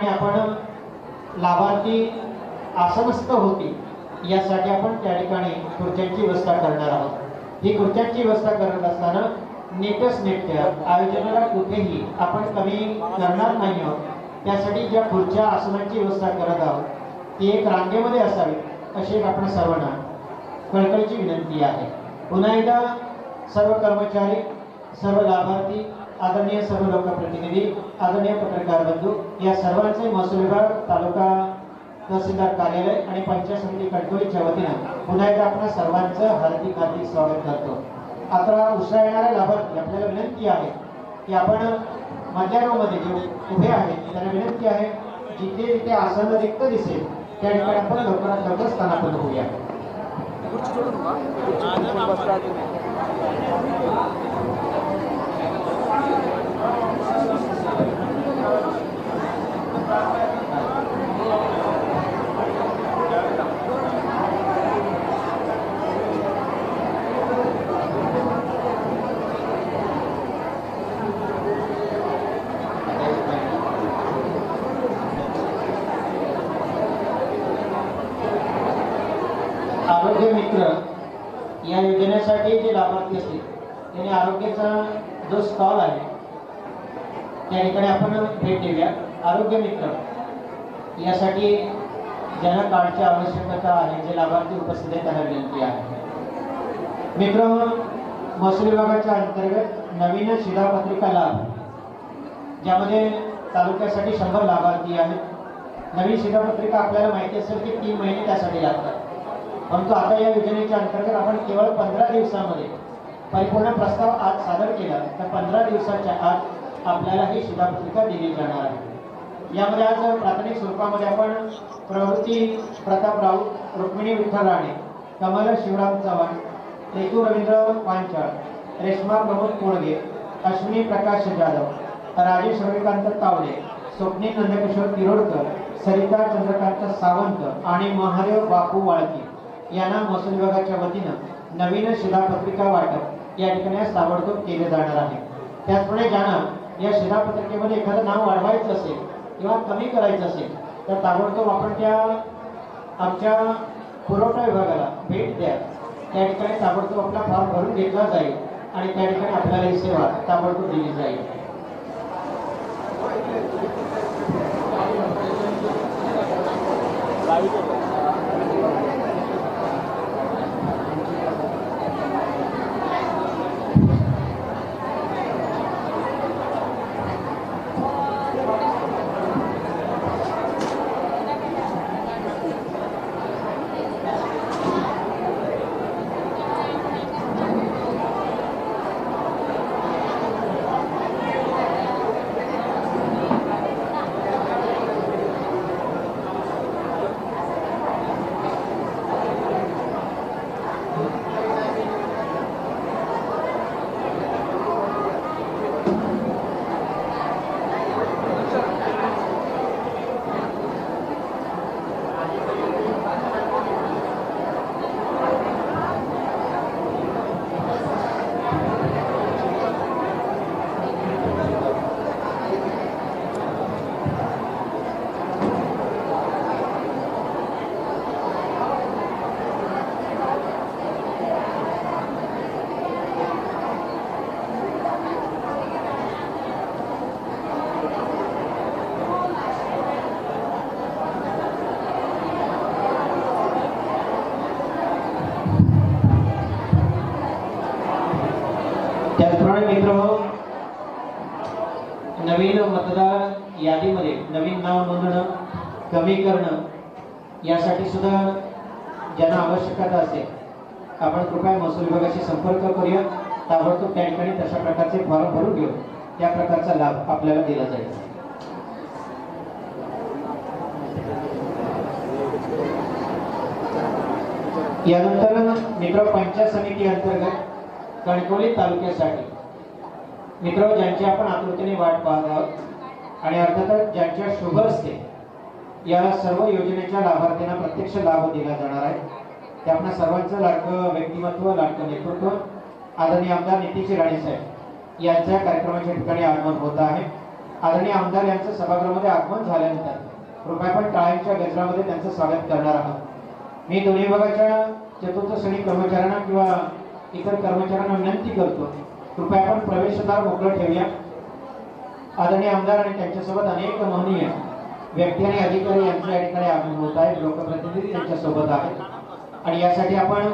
आपण लाभार्थी आसनस्थ होती यासाठी आपण त्या ठिकाणी खुर्च्यांची व्यवस्था करणार आहोत। ही खुर्च्यांची व्यवस्था करत असताना नेटच नेटक्या आयोजनाला कुठेही आपण कमी करणार नाही आहोत। त्यासाठी ज्या खुर्च्या आसनांची व्यवस्था करत आहोत ती एक रांगेमध्ये असावी अशी एक आपण सर्वांना कळकळीची विनंती आहे। पुन्हा एकदा सर्व कर्मचारी, सर्व लाभार्थी, आदरणीय सर्व लोकप्रतिनिधी, आदरणीय पत्रकार बंधू या सर्वांचे महसूल विभाग, तालुका तहसीलदार कार्यालय आणि पंचायत समिती कणकवलीच्या वतीनं पुन्हा एकदा आपण सर्वांचं हार्दिक हार्दिक स्वागत करतो। आता उसळा येणारे लाभार्थी आपल्याला विनंती आहे की आपण मधल्या रोमध्ये जे उभे आहेत त्यांना विनंती आहे जिथे जिथे आसन रिक्त दिसेल त्या ठिकाणी आपण लवकरात लवकर स्थानापन्न होऊया। आरोग्य मित्र या योजनेसाठी जे लाभार्थी असतील त्यांनी आरोग्याचा जो स्टॉल आहे त्या ठिकाणी आपण भेट देऊया। आरोग्य मित्र यासाठी ज्यांना कार्डची आवश्यकता आहे जे लाभार्थी उपस्थित आहेत त्यांना विनंती आहे। मित्र, महसूल विभागाच्या अंतर्गत नवीन शिधापत्रिका लाभ ज्यामध्ये तालुक्यासाठी 100 लाभार्थी आहेत। नवीन शिधापत्रिका आपल्याला माहिती असेल की 3 महिने त्यासाठी लागतात, परंतु आता या योजनेच्या अंतर्गत आपण केवळ 15 दिवसामध्ये परिपूर्ण प्रस्ताव आज सादर केला तर 15 दिवसाच्या आत आपल्याला ही शिधापत्रिका दिली जाणार आहे। यामध्ये आज प्राथमिक स्वरूपामध्ये आपण प्रवृत्ती प्रताप राऊत, रुक्मिणी विठ्ठल राणे, कमल शिवराम चव्हाण, ऋतू रवींद्र पांचाळ, रेश्मा प्रमोद कोळगे, अश्विनी प्रकाश जाधव, राजेश रविकांत तावडे, स्वप्नील नंदकिशोर तिरोडकर, सरिता चंद्रकांत सावंत आणि महादेव बापू वाळकी यांना महसूल विभागाच्या वतीनं नवीन शिधापत्रिका वाटप या ठिकाणी ताबडतोब केले जाणार आहे। त्याचप्रमाणे ज्यांना या शिधापत्रिकेमध्ये एखादं नाव वाढवायचं असेल किंवा कमी करायचं असेल तर ताबडतोब आपण त्या आमच्या पुरवठा विभागाला भेट द्या। त्या ठिकाणी ताबडतोब आपला फॉर्म भरून घेतला जाईल आणि त्या ठिकाणी आपल्याला ही सेवा ताबडतोब दिली जाईल। त्याचप्रमाणे मित्रहो, नवीन मतदार यादीमध्ये नवीन नाव नोंदणं, कमी करणं यासाठी सुद्धा ज्यांना आवश्यकता असेल आपण कृपया महसूल विभागाशी संपर्क करूया। ताबडतोब त्या ठिकाणी तशा प्रकारचे फॉर्म भरून घेऊ त्या प्रकारचा लाभ आपल्याला दिला जाईल। यानंतर मित्र पंचायत समिती अंतर्गत कणकवली तालुक्यासाठी मित्र ज्यांची आपण आतुरतेने वाट पाहत आहोत आणि अर्थातच ज्यांच्या शुभ हस्ते या सर्व योजनेच्या लाभार्थ्यांना प्रत्यक्ष लाभ दिला जाणार आहे ते आपल्या सर्वांचं लाडकं व्यक्तिमत्व, लाडकं नेतृत्व आदरणीय आमदार नितीश राणे साहेब यांच्या कार्यक्रमाच्या ठिकाणी आगमन होत आहे। आदरणीय आमदार यांचं सभागृहामध्ये आगमन झाल्यानंतर कृपया आपण टाळ्यांच्या गजरामध्ये त्यांचं स्वागत करणार आहोत। मी दोन्ही विभागाच्या चतुर्थ श्रेणी कर्मचाऱ्यांना किंवा इतर कर्मचाऱ्यांना विनंती करतो, कृपया आपण प्रवेशद्वार मोकळं ठेवूया। आदरणीय आमदार आणि त्यांच्यासोबत अनेक महनीय व्यक्ती आणि अधिकारी यांच्या या ठिकाणी आगमन होत आहेत, लोकप्रतिनिधी त्यांच्यासोबत आहेत आणि यासाठी आपण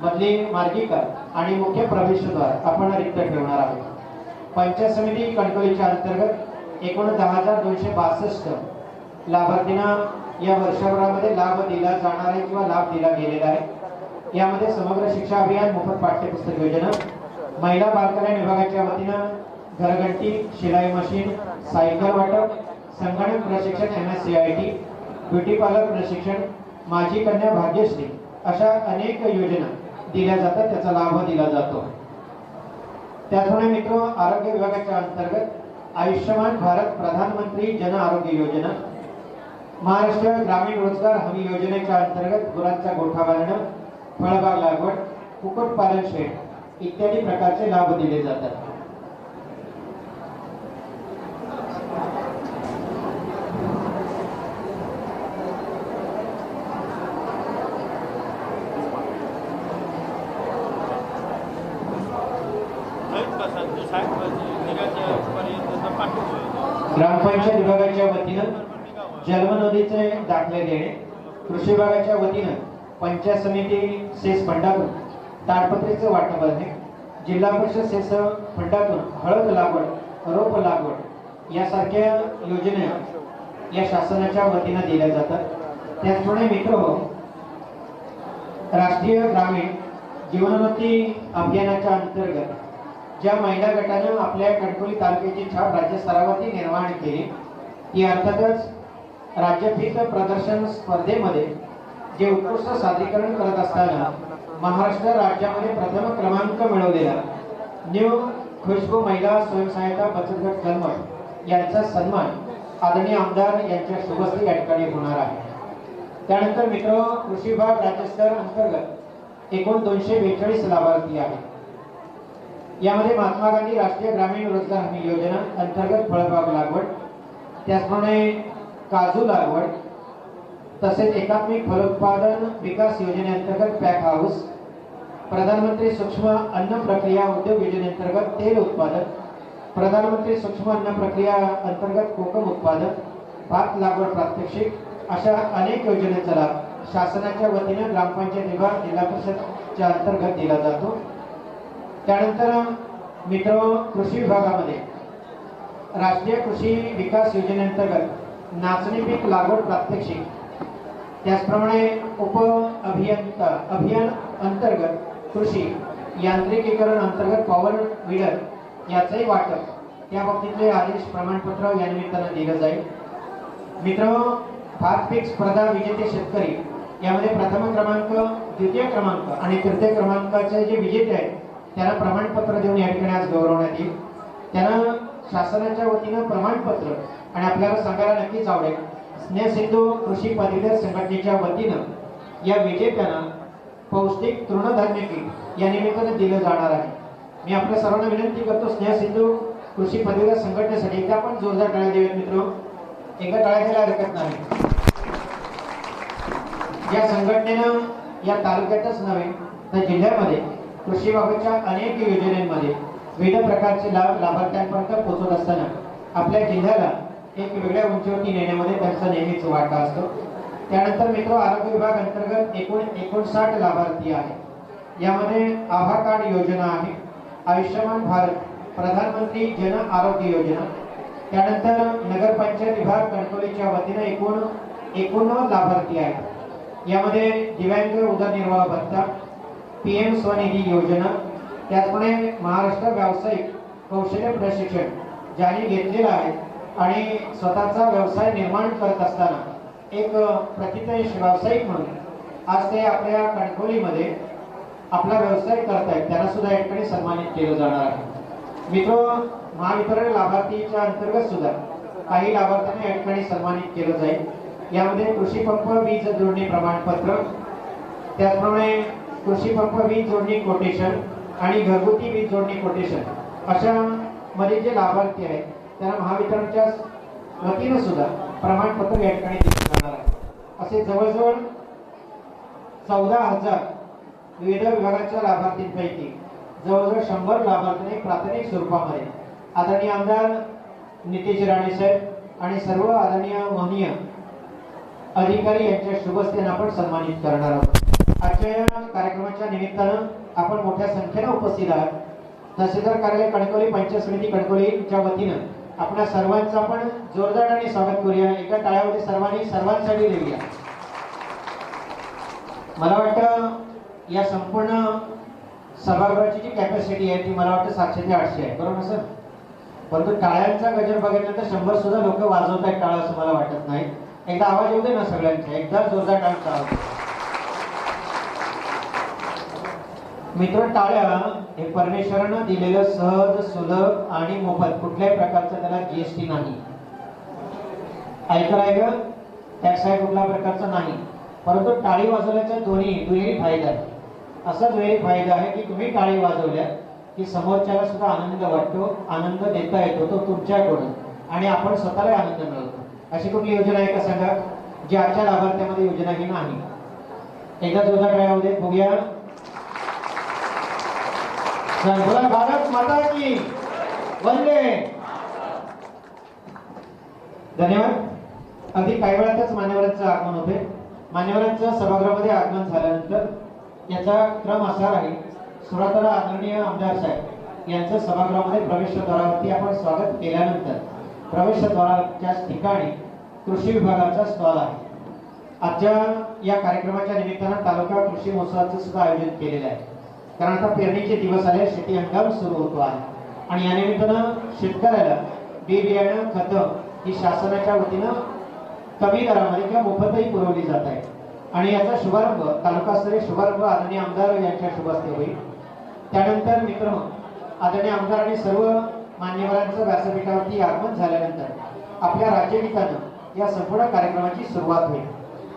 मधली मार्गिका आणि मुख्य प्रवेशद्वार आपण रिक्त ठेवणार आहोत। पंचायत समिती कणकवलीच्या अंतर्गत एकूण 10,262 लाभार्थींना या वर्षभरामध्ये लाभ दिला जाणार आहे किंवा लाभ दिला गेलेला आहे। यामध्ये समग्र शिक्षा अभियान, मोफत पाठ्यपुस्तक योजना, महिला बालकल्याण विभागाच्या वतीनं घरघंटी, शिलाई मशीन, सायकल वाटप, संगणक प्रशिक्षण MSCIT, ब्युटी पार्लर प्रशिक्षण, माझी कन्या भाग्यश्री अशा अनेक योजना दिल्या जातात, त्याचा लाभ दिला जातो। त्याचप्रमाणे मित्र, आरोग्य विभागाच्या अंतर्गत आयुष्यमान भारत प्रधानमंत्री जन आरोग्य योजना, महाराष्ट्र ग्रामीण रोजगार हमी योजनेच्या अंतर्गत गुरांचा गोठा बांधणं, फळबाग लागवड, कुक्कुटपालन शेड इत्यादी प्रकारचे लाभ दिले जातात। ग्रामपंचायत विभागाच्या वतीनं जन्मनोंदीचे दाखले देणे, कृषी विभागाच्या वतीनं पंचायत समिती सेस फंडातून ताडपत्रीचे वाटप करणे, जिल्हा परिषद सेस फंडातून हळद लागवड, रोप लागवड यासारख्या योजना या शासनाच्या वतीनं दिल्या जातात। त्याचप्रमाणे मित्र, राष्ट्रीय ग्रामीण जीवनोन्नती अभियानाच्या अंतर्गत ज्या महिला गटाने आपल्या कणकवली तालुक्याची छाप राज्य स्तरावरती निर्माण केली, ती अर्थातच राज्यफित प्रदर्शन स्पर्धेमध्ये जे उत्कृष्ट सादरीकरण करत असताना महाराष्ट्र राज्यामध्ये प्रथम क्रमांक मिळवलेला न्यू खुशबू महिला स्वयंसहायता बचत गट कलमठ यांचा सन्मान आदरणीय आमदार यांच्या शुभस्ते या ठिकाणी होणार आहे। त्यानंतर मित्र, कृषी विभाग राज्यस्तर अंतर्गत एकूण 242 लाभार्थी आहेत। यामध्ये महात्मा गांधी राष्ट्रीय ग्रामीण रोजगार हमी योजना अंतर्गत फळबाग लागवड, त्याचप्रमाणे काजू लागवड, तसेच एकात्मिक फलोत्पादन विकास योजनेअंतर्गत पॅक हाऊस, प्रधानमंत्री सूक्ष्म अन्न प्रक्रिया उद्योग योजनेअंतर्गत तेल उत्पादन, प्रधानमंत्री सूक्ष्म अन्न प्रक्रिया अंतर्गत कोकम उत्पादन, भात लागवड प्रात्यक्षिक अशा अनेक योजनेचा लाभ शासनाच्या वतीने ग्रामपंचायत विभाग, जिल्हा परिषदच्या अंतर्गत दिला जातो। त्यानंतर मित्र, कृषी विभागामध्ये राष्ट्रीय कृषी विकास योजनेअंतर्गत नाचणी पीक लागवड प्रात्यक्षिक, त्याचप्रमाणे उप अभियान अंतर्गत कृषी यांत्रिकीकरण अंतर्गत पॉवर व्हीलर याचंही वाटप, त्या बाबतीतले आदेश प्रमाणपत्र या निमित्तानं दिलं जाईल। मित्र, भात पीक स्पर्धा विजेते शेतकरी यामध्ये प्रथम क्रमांक, द्वितीय क्रमांक आणि तृतीय क्रमांकाचे जे विजेते आहेत त्यांना प्रमाणपत्र देऊन या ठिकाणी आज गौरवण्यात येईल। त्यांना शासनाच्या वतीनं प्रमाणपत्र आणि आपल्याला सांगायला नक्कीच आवडेल, स्नेहसिंधू कृषी पदवीधर संघटनेच्या वतीनं या विजेत्यांना पौष्टिक तृणधान्य किट या निमित्तानं दिलं जाणार आहे। मी आपल्या सर्वांना विनंती करतो, स्नेहसिंधू कृषी पदवीधर संघटनेसाठी एकदा आपण जोरदार टाळ्या देऊयात मित्र, एका टाळ्या द्यायला हरकत नाही। या संघटनेनं या तालुक्यातच नव्हे तर जिल्ह्यामध्ये कृषी विभागाच्या अनेक योजनांमध्ये विविध प्रकारचे लाभ लाभार्थ्यांपर्यंत पोहोचत असताना आपल्या जिल्ह्याला एक वेगळ्या उंचीवरती नेण्यामध्ये त्यांचा नेहमीच वाटा असतो। त्यानंतर मित्र, आरोग्य विभाग अंतर्गत एकूण 59 लाभार्थी आहेत। यामध्ये आभा कार्ड योजना आहे, आयुष्यमान भारत प्रधानमंत्री जन आरोग्य योजना, त्यानंतर नगरपंचायत विभाग कणकवलीच्या वतीने एकूण 51 लाभार्थी आहेत। यामध्ये दिव्यांग उदरनिर्वाह भत्ता, PM स्वनिधी योजना, त्याचप्रमाणे महाराष्ट्र व्यावसायिक कौशल्य प्रशिक्षण ज्यांनी घेतलेलं आहे आणि स्वतःचा व्यवसाय निर्माण करत असताना एक प्रतिष्ठित व्यावसायिक म्हणून आज ते आपल्या कणकवलीमध्ये आपला व्यवसाय करत आहेत, त्यांना सुद्धा या ठिकाणी सन्मानित केलं जाणार आहे। मित्र, महावितरण लाभार्थीच्या अंतर्गत सुद्धा काही लाभार्थ्यांना या ठिकाणी सन्मानित केलं जाईल। यामध्ये कृषी पंप वीज जोडणी प्रमाणपत्र, त्याचप्रमाणे कृषी पंप वीज जोडणी कोटेशन आणि घरगुती वीज जोडणी कोटेशन अशा मध्ये जे लाभार्थी आहेत त्यांना महावितरणच्या वतीनं सुद्धा प्रमाणपत्र या ठिकाणी दिलं जाणार आहे. असे जवळजवळ 14,000 विविध विभागाच्या लाभार्थींपैकी जवळजवळ 100 लाभार्थींनी प्राथमिक स्वरूपामध्ये आदरणीय आमदार नितेश राणे साहेब आणि सर्व आदरणीय महनीय अधिकारी यांच्या शुभ हस्ते आपण सन्मानित करणार आहोत. आजच्या या कार्यक्रमाच्या निमित्तानं आपण मोठ्या संख्येने उपस्थित आहात. तहसीलदार कार्यालय कणकवली, पंचायत समिती कणकवलीच्या वतीनं आपल्या सर्वांचं आपण जोरदार स्वागत करूया. एका टाळ्यामध्ये सर्वांसाठी देऊया. मला वाटतं या संपूर्ण सभागृहाची जी कॅपॅसिटी आहे ती मला वाटतं 700 ते 800 आहे, बरोबर सर? परंतु टाळ्यांचा गजर बघितलं तर 100 सुद्धा लोक वाजवत आहेत टाळा असं मला वाटत नाही. एकदा आवाज येऊ दे ना सगळ्यांचा, एकदा जोरदार टाळ्यांचा आवाज. मित्र, टाळ्या हे परमेश्वरानं दिलेलं सहज, सुलभ आणि मोफत, कुठल्याही प्रकारचं त्याला जीएसटी नाही. आयकर आहे का, टॅक्स आहे कुठल्या प्रकारचा नाही. परंतु टाळी वाजवल्याचा दुहेरी फायदा आहे. असा दुहेरी फायदा आहे की तुम्ही टाळी वाजवल्या की समोरच्याला सुद्धा आनंद वाटतो, आनंद देता येतो तो तुमच्याकडून, आणि आपण स्वतःला आनंद मिळवतो. अशी कुठली योजना आहे का सांगा जी आजच्या लाभार्थ्यामध्ये योजना ही नाही? एकदा जोरदार टाळ्या होऊ दे, बघूया. बोला भारत माता की वंदे. धन्यवाद. अगदी काही वेळातच मान्यवरांचं आगमन होते. मान्यवरांचं सभागृहामध्ये आगमन झाल्यानंतर याचा क्रम असा आहे. सुरुवातीला आदरणीय आमदार साहेब यांचं सभागृहामध्ये प्रवेशद्वारावरती आपण स्वागत केल्यानंतर प्रवेशद्वाराच्या ठिकाणी कृषी विभागाचा स्टॉल आहे. आजच्या या कार्यक्रमाच्या निमित्तानं तालुका कृषी महोत्सवाचं सुद्धा आयोजन केलेलं आहे. कारण आता पेरणीचे दिवस आले, शेती हंगाम सुरू होतो आहे आणि या निमित्तानं शेतकऱ्याला बी बियाणं, खतं ही शासनाच्या वतीनं कमी दरामध्ये किंवा मोफतही पुरवली जात आहे. आणि याचा शुभारंभ, तालुकास्तरीय शुभारंभ आदरणीय आमदार यांच्या शुभ हस्ते होईल. त्यानंतर मित्र, आदरणीय आमदार आणि सर्व मान्यवरांचं व्यासपीठावरती आगमन झाल्यानंतर आपल्या राज्यगीतानं या संपूर्ण कार्यक्रमाची सुरुवात होईल.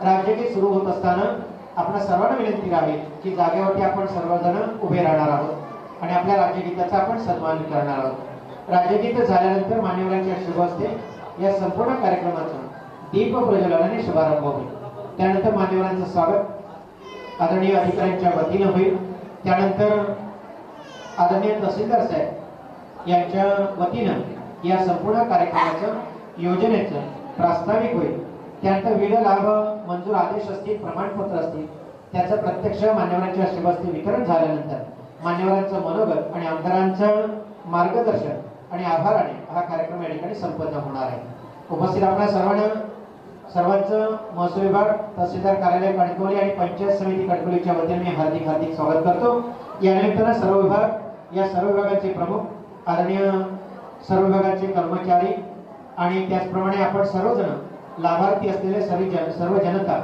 राज्यगीत सुरू होत असताना आपल्या सर्वांना विनंती आहे की जागेवरती आपण सर्वजण उभे राहणार आहोत आणि आपल्या राज्यगीताचा आपण सन्मान करणार आहोत. राज्यगीत झाल्यानंतर मान्यवरांच्या शुभ हस्ते या संपूर्ण कार्यक्रमाचा दीप प्रज्वलनाने शुभारंभ होईल. त्यानंतर मान्यवरांचं स्वागत आदरणीय अधिकाऱ्यांच्या वतीनं होईल. त्यानंतर आदरणीय तहसीलदार साहेब यांच्या वतीनं या संपूर्ण कार्यक्रमाचं योजनेचं प्रास्ताविक होईल. त्यानंतर विविध लाभ मंजूर आदेश असतील, प्रमाणपत्र असतील, त्याचं प्रत्यक्ष मान्यवरांच्या शुभ हस्ते वितरण झाल्यानंतर मान्यवरांचं मनोगत आणि आमदारांचं मार्गदर्शन आणि आभाराने हा कार्यक्रम या ठिकाणी संपन्न होणार आहे. उपस्थित आपल्या सर्वांचं महसूल विभाग, तहसीलदार कार्यालय कणकवली आणि पंचायत समिती कणकवलीच्या वतीने मी हार्दिक स्वागत करतो. या निमित्तानं सर्व विभागाचे प्रमुख, आदरणीय सर्व विभागाचे कर्मचारी आणि त्याचप्रमाणे आपण सर्वजण लाभार्थी असलेले सर्व जनता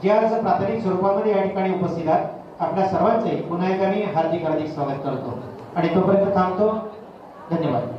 जे आज प्राथमिक स्वरूपामध्ये या ठिकाणी उपस्थित आहेत, आपल्या सर्वांचे पुन्हा एकदा मी हार्दिक स्वागत करतो आणि तोपर्यंत थांबतो. धन्यवाद.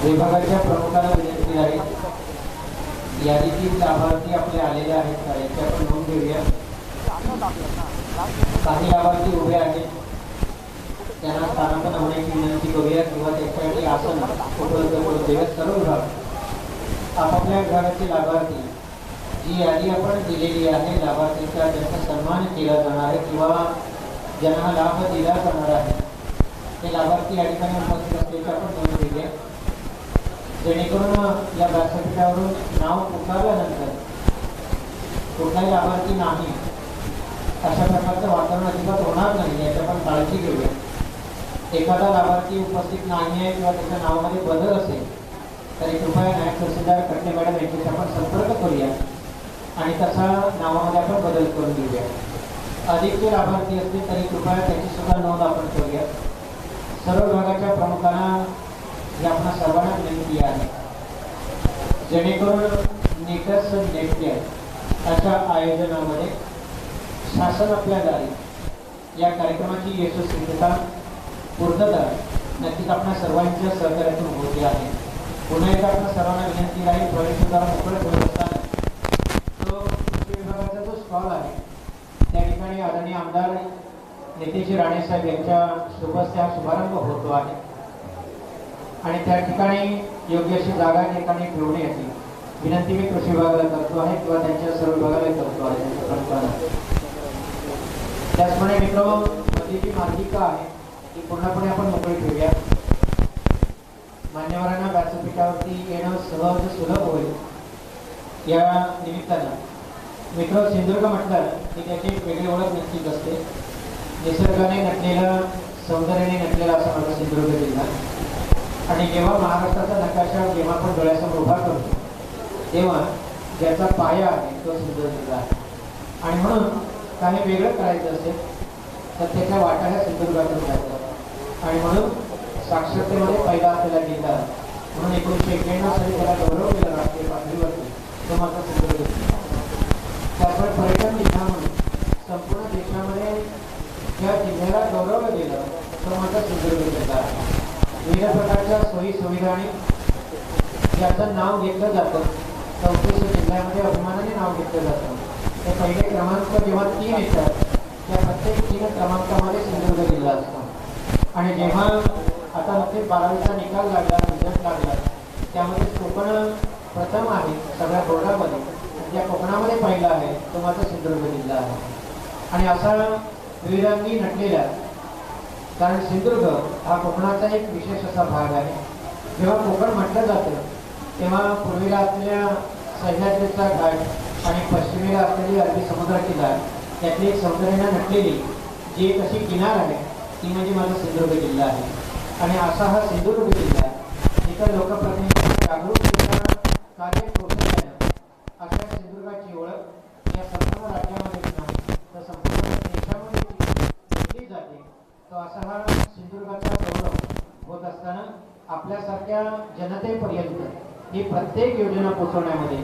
विभागाच्या प्रमुखाला विनंती आहे, यादीतील लाभार्थी आपले आलेले आहेत का याची आपण नोंद घेऊया. काही लाभार्थी उभे आहेत, त्यांना स्थानापन्न होण्याची विनंती करूया किंवा त्याच्यासाठी आसन उपलब्ध करून देऊया. सर्व विभाग आपापल्या विभागाचे लाभार्थी जी यादी आपण दिलेली आहे लाभार्थीचा ज्यांचा सन्मान केला जाणार आहे किंवा ज्यांना लाभ दिला जाणार आहे ते लाभार्थी या ठिकाणी उपस्थित असल्याचे आपण नोंद घेऊया, जेणेकरून या व्यासपीठावरून नाव पुकारल्यानंतर कुठलाही लाभार्थी नाही अशा प्रकारचं वातावरण अजिबात होणार नाही याची आपण काळजी घेऊया. एखादा लाभार्थी उपस्थित नाही आहे किंवा त्याच्या नावामध्ये बदल असेल तरी कृपया नायब तहसीलदार कटले मॅडम यांच्याशी आपण संपर्क करूया आणि तसा नावामध्ये आपण बदल करून देऊया. अधिकचे लाभार्थी असतील तरी कृपया त्याची सुद्धा नोंद आपण करूया. सर्व विभागाच्या प्रमुखांना ही आपल्या सर्वांना विनंती आहे, जेणेकरून नीटच नेटके अशा आयोजनामध्ये शासन आपल्या दारी या कार्यक्रमाची यशस्वीता पूर्णतः नक्कीच आपल्या सर्वांच्या सहकार्यातून होते आहे. पुन्हा एकदा आपल्या सर्वांना विनंती राहील, प्रवेशद्वार मोकळं ठेवत असताना तो कृषी विभागाचा जो स्टॉल आहे त्या ठिकाणी आदरणीय आमदार नितेश राणे साहेब यांच्या शुभस्या शुभारंभ होतो आहे आणि त्या ठिकाणी योग्य अशी जागा ठिकाणी ठेवणे याची विनंती मी कृषी विभागाला करतो आहे किंवा त्यांच्या सर्व विभागाला करतो आहे त्यांच्या प्रमुखांना. त्याचप्रमाणे मित्र मध्ये जी मार्गिका आहे ती पूर्णपणे आपण मोकळी ठेवूया. मान्यवरांना व्यासपीठावरती येणं सहज सुलभ होईल या निमित्तानं. मित्र सिंधुदुर्ग म्हटलं की त्याची एक वेगळी ओळख नक्कीच असते. निसर्गाने नटलेलं, सौंदर्याने नटलेला असा माझा सिंधुदुर्ग जिल्हा आणि जेव्हा महाराष्ट्राचा नकाशा जेव्हा आपण डोळ्यासमोर उभा करतो तेव्हा ज्याचा पाया आहे तो सिंधुदुर्ग जिल्हा आहे आणि म्हणून काही वेगळं करायचं असेल तर त्याच्या वाटा ह्या सिंधुदुर्गातून जायचं आणि म्हणून साक्षरतेमध्ये पहिला असलेला जिल्हा म्हणून 1991 साली त्याला गौरव केला राष्ट्रीय पातळीवरती तो माझा सिंधुदुर्ग जिल्हा. त्यामुळे पर्यटन जिल्हा म्हणून संपूर्ण देशामध्ये ज्या जिल्ह्याला गौरवलं गेलं तो माझा सिंधुदुर्ग जिल्हा आहे. विविध प्रकारच्या सोयी सुविधांनी ज्याचं नाव घेतलं जातं 34 जिल्ह्यामध्ये अभिमानाने नाव घेतलं जातं. ते पहिले क्रमांक जेव्हा 3 येतात त्या प्रत्येक 3 क्रमांकामध्ये सिंधुदुर्ग जिल्हा असतो आणि जेव्हा आता नुकतेच 12वीचा निकाल लागला, रिझल्ट लागला, त्यामध्ये कोकण प्रथम आहे सगळ्या बोर्डामध्ये, ज्या कोकणामध्ये पहिला आहे तो माझा सिंधुदुर्ग जिल्हा आहे. आणि असा विविधांगी नटलेला, कारण सिंधुदुर्ग हा कोकणाचा एक विशेष असा भाग आहे. जेव्हा कोकण म्हटलं जातं तेव्हा पूर्वेला असलेल्या सह्याद्रीचा घाट आणि पश्चिमेला असलेली अरबी समुद्र किनार त्यातली एक सौंदर्याने नटलेली जी एक अशी किनार आहे ती म्हणजे माझा सिंधुदुर्ग जिल्हा आहे. आणि असा हा सिंधुदुर्ग जिल्हा जिथं लोकप्रतिनिधी जागरूकतेचा कार्य पोहोचवल्यानं अशा सिंधुदुर्गाची ओळख या संपूर्ण राज्यामध्ये नाही तर संपूर्ण देशामध्ये घेतली जाते. तो असा हा सिंधुदुर्गाचा गौरव होत असताना आपल्यासारख्या जनतेपर्यंत ही प्रत्येक योजना पोहोचवण्यामध्ये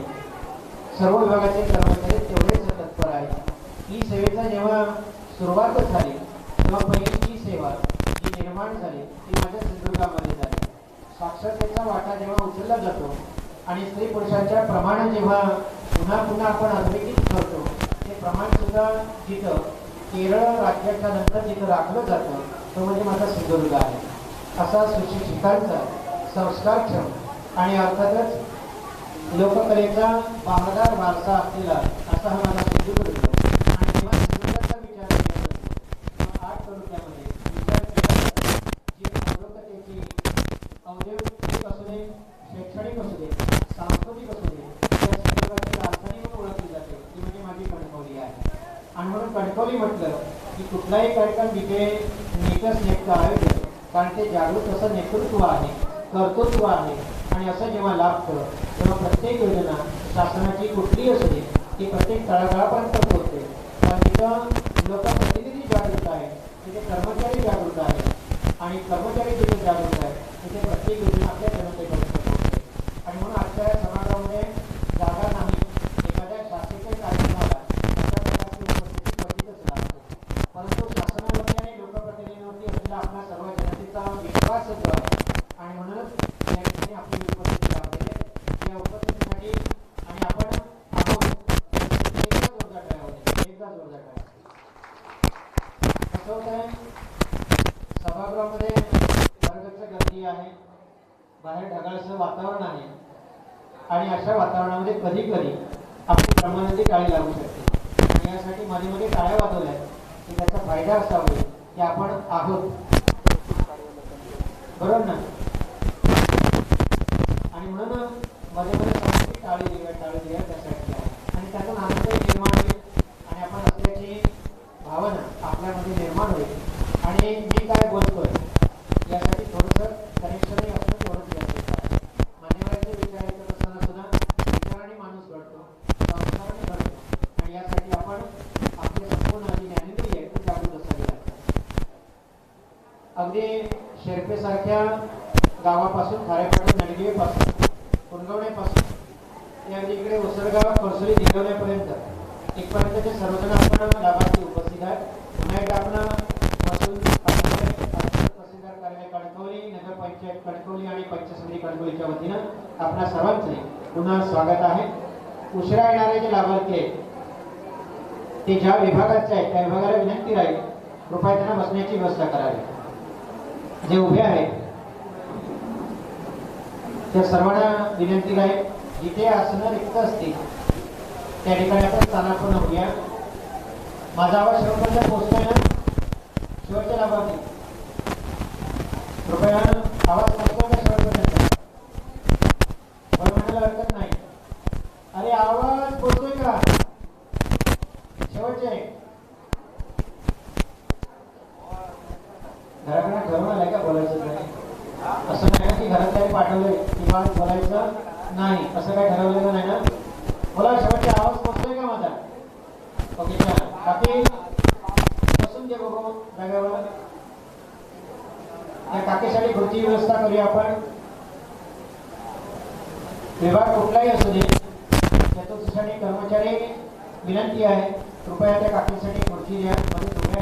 सर्व विभागाचे कर्मचारी तेवढेच तत्पर आहेत. ही सेवेचा जेव्हा सुरुवात झाली तेव्हा पहिली ही सेवा जी निर्माण झाली ती माझ्या सिंधुदुर्गामध्ये झाली. साक्षरतेचा वाटा जेव्हा उचलला जातो आणि स्त्री पुरुषांच्या प्रमाण जेव्हा पुन्हा पुन्हा आपण अधोरेखित करतो ते प्रमाण सुद्धा जिथं केरळ राज्याच्या नंतर जिथं राखलं जातं तो म्हणजे माझा सिंधुदुर्ग आहे. असा सुशिक्षितांचा संस्कारक्षम आणि अर्थातच लोककलेचा बहारदार वारसा असलेला असा हा माझा सिंधुदुर्ग. आणि जेव्हा सिंधुदुर्गाचा विचार केला तेव्हा 8 तालुक्यामध्ये विचार केला जातो जी लोककलेची औद्योगिक असू दे, शैक्षणिक असू दे, सांस्कृतिक असू दे, त्या सिंधुदुर्गाची राजधानी म्हणून ओळखली जाते ती म्हणजे माझी कणकवली आहे. आणि म्हणून कणकवली म्हटलं की कुठलाही कार्यक्रम तिथे नीटच नेटकं आयोजन, कारण ते जागरूक असं नेतृत्व आहे, कर्तृत्व आहे. आणि असं जेव्हा लाभतं तेव्हा प्रत्येक योजना शासनाची कुठलीही असू दे ती प्रत्येक तळागाळापर्यंत पोहोचते. कारण तिथं लोकप्रतिनिधी जागृत आहे, तिथे कर्मचारी जागृत आहे आणि कर्मचारी जिथे जागृत आहे तिथे प्रत्येक योजना आपल्या जनतेपर्यंत पोहोचते. आणि म्हणून आजच्या या समाजामध्ये जागा नाही, एखाद्या शासकीय कार्यक्रमाला अशा प्रकारची उपस्थिती क्वचितच लागते. परंतु शासनावरती आणि लोकप्रतिनिधींवरती असलेला आपला सर्व जनतेचा विश्वास जो आहे आणि म्हणूनच या ठिकाणी आपली वातावरण आहे आणि अशा वातावरणामध्ये कधी कधी आपली क्रमांती टाळी लागू शकते आणि यासाठी मध्ये मध्ये टाळ्या वाजवल्या की त्याचा फायदा असा होईल की आपण आहोत, बरोबर ना? आणि म्हणून मध्ये मध्ये टाळी दिव्या त्यासाठी आणि त्यातून आनंद निर्माण होईल आणि आपण असल्याची भावना आपल्यामध्ये निर्माण होईल आणि मी काय बोलतोय यासाठी थोडंसं कनेक्शनही असणं तेवढंच गरजेचं आहे. मान्यवरांचे विचार ऐकत असताना सुद्धा विचाराने माणूस घडतो, संस्काराने घडतो आणि यासाठी आपण आपले संपूर्ण जी ज्ञानेंद्रिय ते जागृत असावी लागतात. अगदी शेरपेसारख्या गावापासून खारेपाटण नडगेपासून कुणगवण्यापासून ते अगदी इकडे उसरगाव करसुली दिगवण्यापर्यंत इथपर्यंतचे सर्वजण आपण लाभार्थी उपस्थित आहेत. पुन्हा एकदा आपण महसूल तहसीलदार कार्यालय कणकवली, नगरपंचायत कणकवली आणि पंचायत समिती कणकवलीच्या वतीनं आपल्या सर्वांचे पुन्हा स्वागत आहे. उशिरा येणारे जे लाभार्थी आहेत ते ज्या विभागाचे आहेत त्या विभागाला विनंती राहील कृपया त्यांना बसण्याची व्यवस्था करावी. जे उभे आहेत त्या सर्वांना विनंती राहील जिथे आसनं रिक्त असतील त्या ठिकाणी आपण स्थानापन्न होऊया. माझा आवाज शेवटपर्यंत पोहोचतोय ना? शेवटच्या लाभार्थी कृपया आवाज पोहोचतोय का शेवटपर्यंत? बरं म्हणायला हरकत नाही. अरे आवाज पोहोचतोय का शेवटचे? घराकडे ठरवून आलाय का बोलायचं नाही? असं नाही ना की घरात पाठवलंय किंवा बोलायचं नाही असं काय ठरवलेलं नाही ना? बोला शेवटचे आवाज पोहोचतोय का माझा? ओके छान. काकी बसून घे बघू जागेवर. त्या काकीसाठी खुर्ची व्यवस्था करूया आपण. विभाग कुठलाही असू दे चतुर्थीसाठी कर्मचारी विनंती आहे कृपया त्या काकीसाठी खुर्ची द्या. मध्ये तुम्ही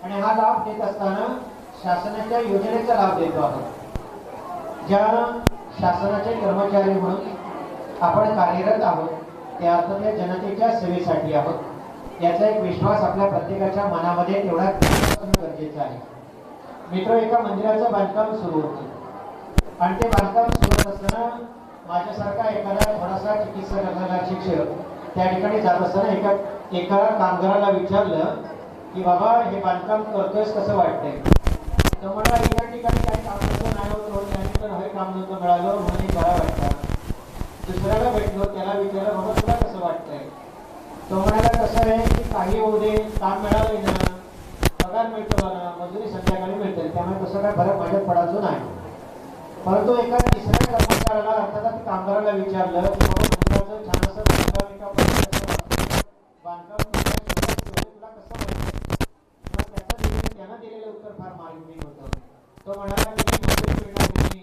आणि हा लाभ देत असताना शासनाच्या योजनेचा लाभ देतो आहोत. ज्या शासनाचे कर्मचारी म्हणून आपण कार्यरत आहोत त्या अर्थात जनतेच्या सेवेसाठी आहोत याचा एक विश्वास आपल्या प्रत्येकाच्या मनामध्ये तेवढा गरजेचा आहे. मित्र, एका मंदिराचं बांधकाम सुरू होतं आणि ते बांधकाम सुरू होत असताना माझ्यासारखा एखादा थोडासा चिकित्सक असणारा शिक्षक त्या ठिकाणी जात असताना एका कामगाराला विचारलं की बाबा हे बांधकाम करतोयस कसं वाटतंय? तर मला एका ठिकाणी काही काम नाही होत त्यानंतर हे काम नव्हतं मिळालं म्हणून बरं वाटतं. दुसऱ्याला भेटलो त्याला विचारलं बाबा तुला कसं वाटतंय? तो म्हणाला कसं आहे की काही होऊ दे काम मिळालंय ना, पगार मिळतो ना, मजुरी संध्याकाळी मिळते त्यामुळे तसं काय फरक माझ्यात पडायचं नाही. परंतु एका तिसऱ्या कर्मचाऱ्याला अर्थात कामगाराला विचारलं की बाबा मंदिराचं छान असं बांधकाम तुला कसं वाटतं? त्यानं दिलेलं उत्तर फार मार्मिक होतं. तो म्हणाला की मी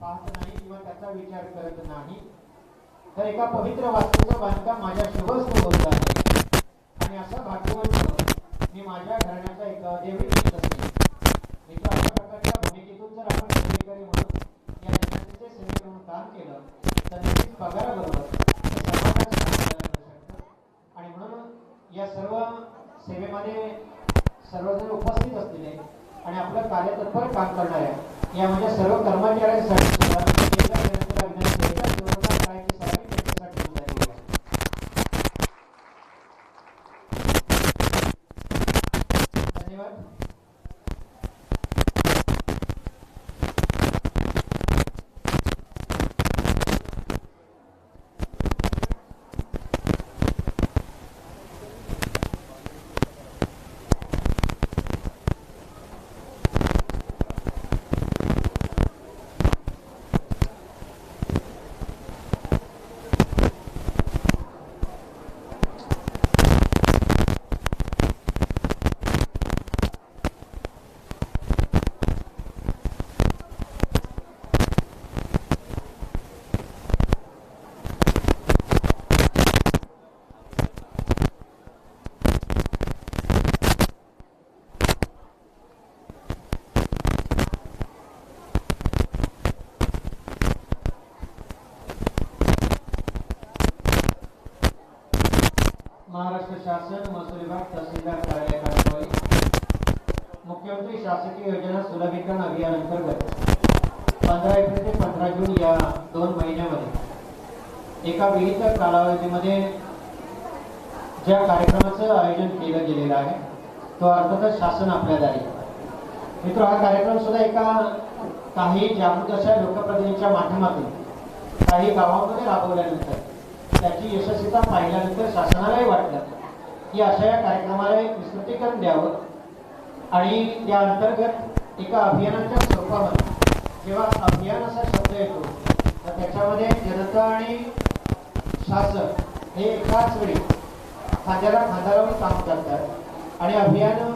पाहत नाही किंवा त्याचा विचार करत नाही, तर एका पवित्र वास्तूचं बांधकाम माझ्या शुभस्थ होत आहे आणि असं भाग्यवंत मी माझ्या घराण्याचा एक देवी घेत असते. मित्र, अशा प्रकारच्या भूमिकेतून जर आपण सेवेकरी म्हणून या जनतेचे सेवेकरून काम केलं तर नक्कीच पगाराबरोबर ते समाजाचं काम करायला शकतं. आणि म्हणून या सर्व सेवेमध्ये सर्वजण उपस्थित असलेले आणि आपलं कार्य तत्पर काम करणाऱ्या या म्हणजे सर्व कर्मचाऱ्यांसाठी धन्यवाद. अभियान अंतर्गत 15 एप्रिल ते 15 जून या 2 महिन्यामध्ये एका विहित कालावधीमध्ये ज्या कार्यक्रमाचं आयोजन केलं गेलेलं आहे तो अर्थातच शासन आपल्या दारी. मित्र, हा कार्यक्रम सुद्धा एका काही जागृत अशा लोकप्रतिनिधींच्या माध्यमातून काही गावांमध्ये राबवल्यानंतर त्याची यशस्वीता पाहिल्यानंतर शासनालाही वाटलं की अशा या कार्यक्रमाला एक विस्तृतीकरण द्यावं आणि त्या अंतर्गत एका अभियानाच्या स्वरूपामध्ये जेव्हा अभियान असा शब्द येतो तर त्याच्यामध्ये जनता आणि शासन हे एकाच वेळी खांद्याला खांदा लावून काम करतात आणि अभियान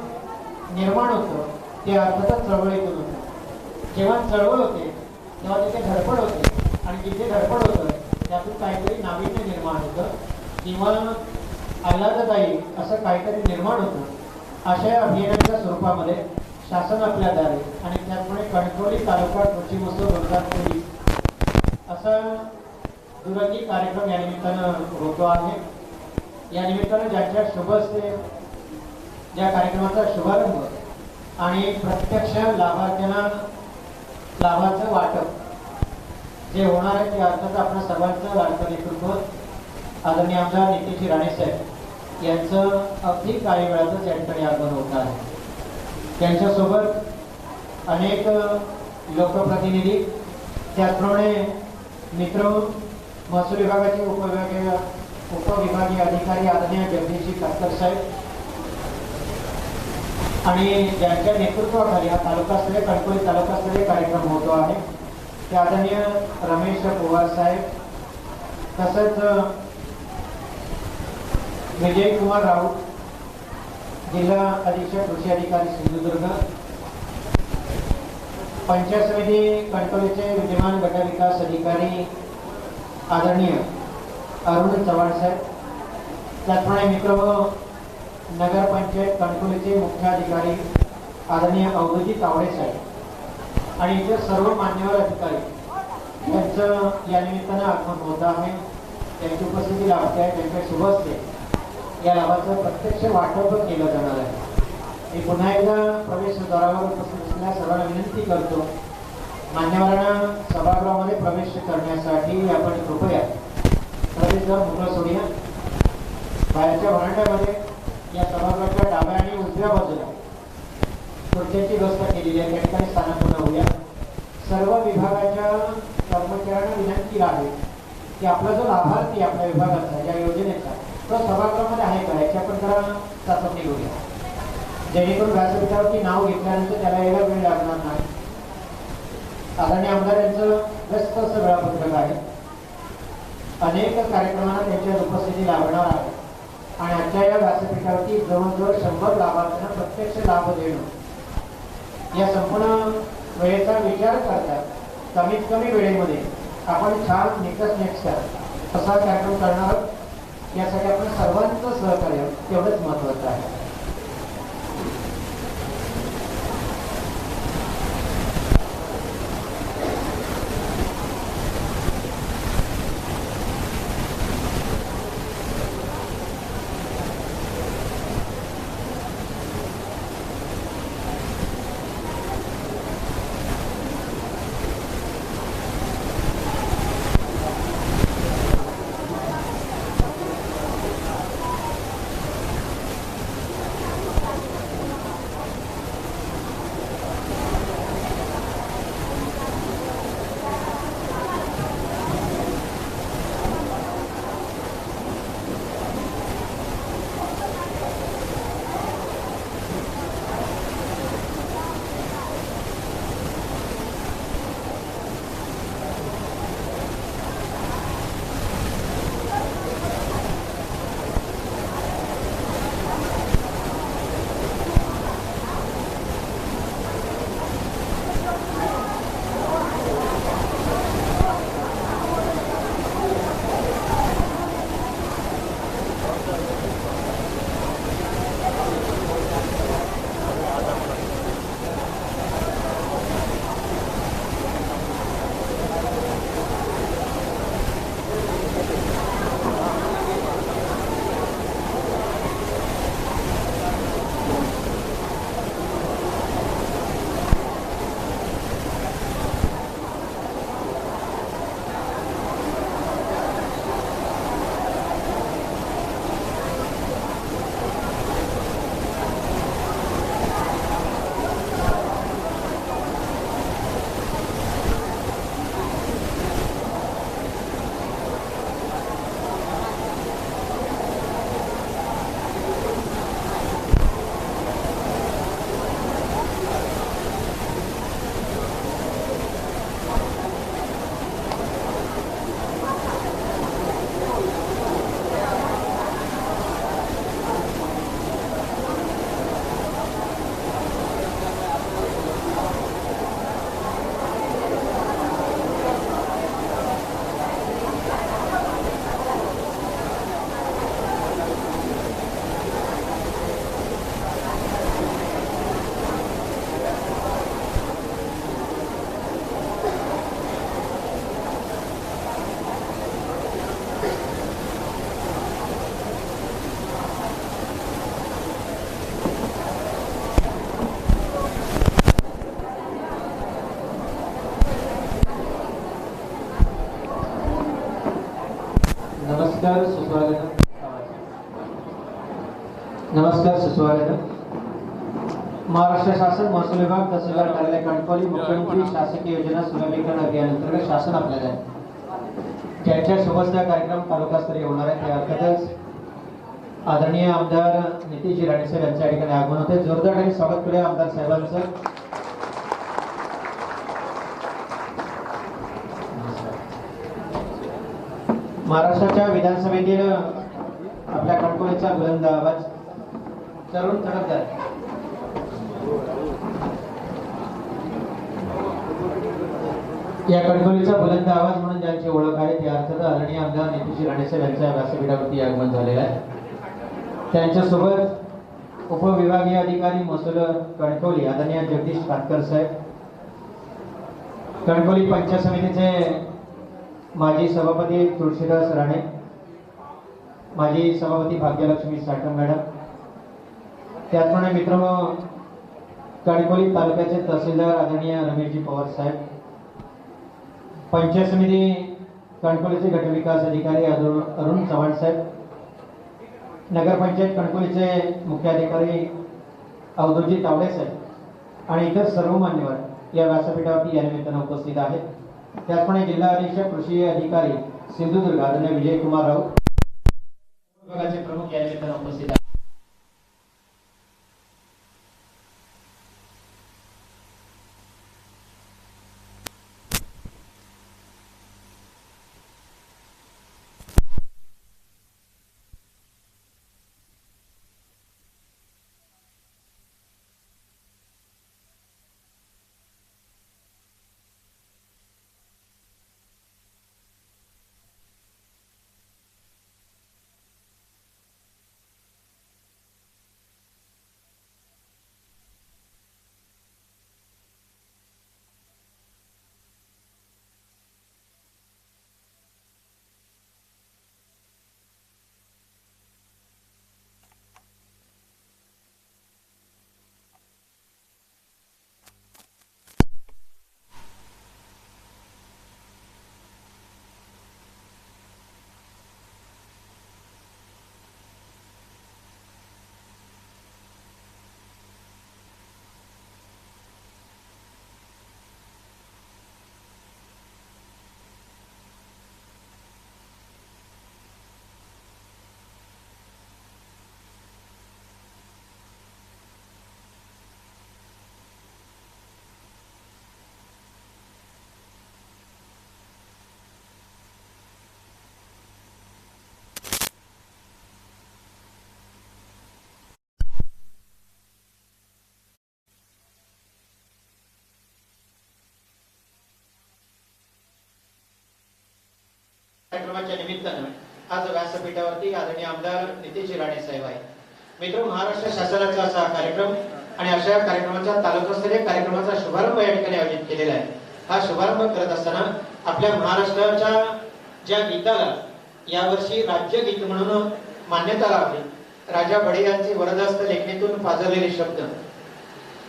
निर्माण होतं ते अर्थातच चळवळीतून होतं. जेव्हा चळवळ होते तेव्हा तिथे धडपड होते आणि जिथे धडपड होतं त्यातून काहीतरी नाविन्य निर्माण होतं किंवा आल्हाददायी असं काहीतरी निर्माण होतं. अशा अभियानाच्या स्वरूपामध्ये शासन आपल्या दारी आणि त्याचमुळे कणकवली तालुका कृषी महोत्सव 2023 असा दुरंगी कार्यक्रम या निमित्तानं होतो आहे. या निमित्तानं ज्यांच्या शुभ हस्ते ज्या कार्यक्रमाचा शुभारंभ आणि प्रत्यक्ष लाभार्थ्यांना लाभाचं वाटप जे होणार आहे ते अर्थात आपल्या सर्वांचं लाडकं नेतृत्व आदरणीय आमदार नितीनजी राणे साहेब यांचं अगदी काही वेळातच या ठिकाणी आगमन होत आहे. त्यांच्यासोबत अनेक लोकप्रतिनिधी त्याचप्रमाणे मित्र महसूल विभागाचे उपविभागीय अधिकारी आदरणीय जगदीशजी कातकर साहेब आणि ज्यांच्या नेतृत्वाखाली हा तालुकास्तरीय कणकवली तालुकास्तरीय कार्यक्रम होतो आहे ते आदरणीय रमेश पवार साहेब, तसंच विजय कुमार राऊत, जिल्हा अधीक्षक कृषी अधिकारी सिंधुदुर्ग, पंचायत समिती कणकवलीचे विद्यमान गट विकास अधिकारी आदरणीय अरुण चव्हाण साहेब, त्याचप्रमाणे मित्र नगरपंचायत कणकवलीचे मुख्याधिकारी आदरणीय अवधूजी तावडे साहेब आणि इतर सर्व मान्यवर अधिकारी यांचं या निमित्तानं आगमन होत आहे. त्यांची उपस्थिती लाभते आहे. त्यांच्या शुभ हस्ते या लाभाचं प्रत्यक्ष वाटप केलं जाणार आहे. मी पुन्हा एकदा प्रवेशद्वारावर उपस्थित असलेल्या सर्वांना विनंती करतो, मान्यवरांना सभागृहामध्ये प्रवेश करण्यासाठी आपण कृपया प्रवेशद्वार मोकळं सोडूया. बाहेरच्या व्हरांड्यामध्ये या सभागृहाच्या डाव्या आणि उजव्या बाजूला खुर्च्यांची व्यवस्था केलेली आहे. त्या ठिकाणी स्थानापन्न होऊया. सर्व विभागाच्या कर्मचाऱ्यांना विनंती आहे की आपला जो लाभार्थी आपल्या विभागाचा या योजनेचा तो सभागृहामध्ये आहे का याची आपण जरा चाचपणी करूया, जेणेकरून व्यासपीठावरती नाव घेतल्यानंतर त्याला यायला वेळ लागणार नाही. आदरणीय आमदार यांचं व्यस्त असं वेळापत्रक आहे. अनेक कार्यक्रमांना त्यांच्या उपस्थिती लाभणार आहे आणि आजच्या या व्यासपीठावरती जवळजवळ 100 लाभार्थ्यांना प्रत्यक्ष लाभ देणं या संपूर्ण वेळेचा विचार करतात. कमीत कमी वेळेमध्ये आपण छान नेक्स्टचा असा कार्यक्रम करणार आहोत. यासाठी आपण सर्वांचं सहकार्य तेवढंच महत्त्वाचं आहे. नमस्कार सुस्वागत. नमस्कार सुस्वागत. महाराष्ट्र शासन महसूल विभाग तहसीलदार कार्यालय कणकवली मुख्यमंत्री शासकीय योजना सुलभीकरण अभियानांतर्गत शासन आपल्याला आहे ज्यांच्या सोबत कार्यक्रम तालुकास्तरीय होणार आहे त्या अर्थातच आदरणीय आमदार नितीश राणे साहेब यांच्या ठिकाणी आगमन होते. जोरदार आणि स्वागत करूया आमदार साहेबांचं. महाराष्ट्राच्या विधानसभेतील आपल्या कणकवलीचा बुलंद आवाज तरुण तडफदार या कणकवलीचा बुलंद आवाज म्हणून ज्यांची ओळख आहे त्या अर्थात आदरणीय आमदार नितीश राणे साहेब यांच्या व्यासपीठावरती आगमन झालेलं आहे. त्यांच्यासोबत उपविभागीय अधिकारी महसूल कणकवली आदरणीय जगदीश कातकर साहेब, कणकवली पंचायत समितीचे माजी सभापती तुळशीदास राणे, माजी सभापती भाग्यलक्ष्मी साठम मॅडम, त्याचप्रमाणे मित्र कणकवली तालुक्याचे तहसीलदार आदरणीय रमेशजी पवार साहेब, पंचायत समिती कणकवलीचे गटविकास अधिकारी अरुण चव्हाण साहेब, नगरपंचायत कणकवलीचे मुख्याधिकारी अवधूतजी तावडे साहेब आणि इतर सर्व मान्यवर या व्यासपीठावरती या निमित्तानं उपस्थित आहेत. त्याचप्रमाणे जिल्हा अधीक्षक कृषी अधिकारी सिंधुदुर्ग आदरणीय विजय कुमार राऊत विभागाचे प्रमुख या निमित्तानं उपस्थित आहेत. कार्यक्रमाच्या निमित्तानं आज व्यासपीठावरती आदरणीय आमदार नितीश राणे साहेब आहे. मित्र, महाराष्ट्र शासनाचा असा कार्यक्रम आणि अशा कार्यक्रमाचा तालुकास्तरीय कार्यक्रमाचा शुभारंभ या ठिकाणी आयोजित केलेला आहे. हा शुभारंभ करत असताना आपल्या महाराष्ट्राच्या ज्या गीताला यावर्षी राज्यगीत म्हणून मान्यता लाभली, राजा बढे यांचे वरदहस्त लेखणीतून पाजरलेले शब्द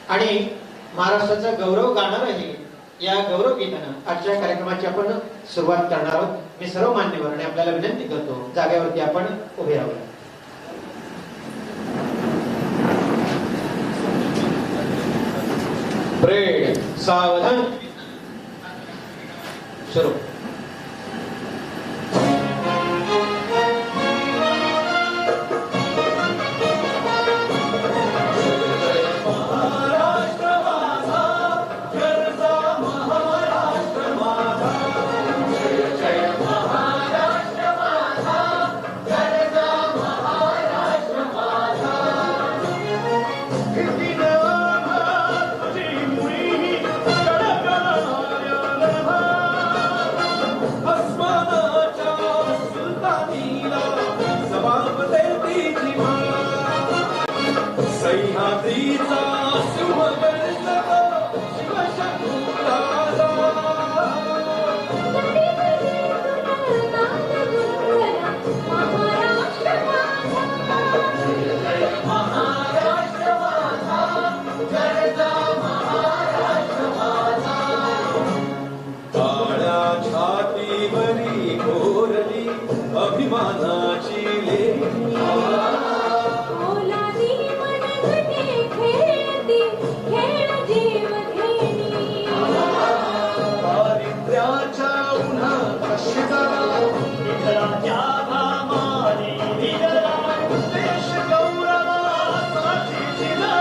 आणि महाराष्ट्राचा गौरव गाणारही या गौरव गीतानं आजच्या कार्यक्रमाची आपण सुरुवात करणार आहोत. मी सर्व मान्यवरांनी आपल्याला विनंती करतो जागेवरती आपण उभे राहूया. ब्रेड सावधान सुरू. मानाची लेणी ओलादी मनगटे खेळती खेळ जीव घेणी दारिद्र्याच्या उन्हात शिजला विठ्ठलाच्या भामाने निघाला देश गौरवासाठी झिजला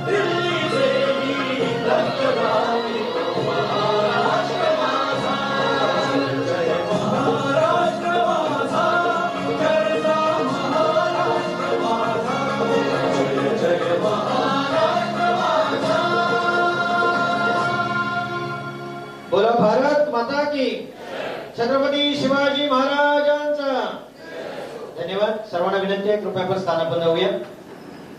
दिल्ली देवी रक्तदानी महाराष्ट्र माझा जय महाराष्ट्र माझा जय महाराष्ट्र माझा जय जय महाराष्ट्र माझा. बोला भारत माता की छत्रपती शिवाजी महाराजांचा. धन्यवाद. सर्वांना विनंती आहे कृपया आपण स्थानापन्न होऊया.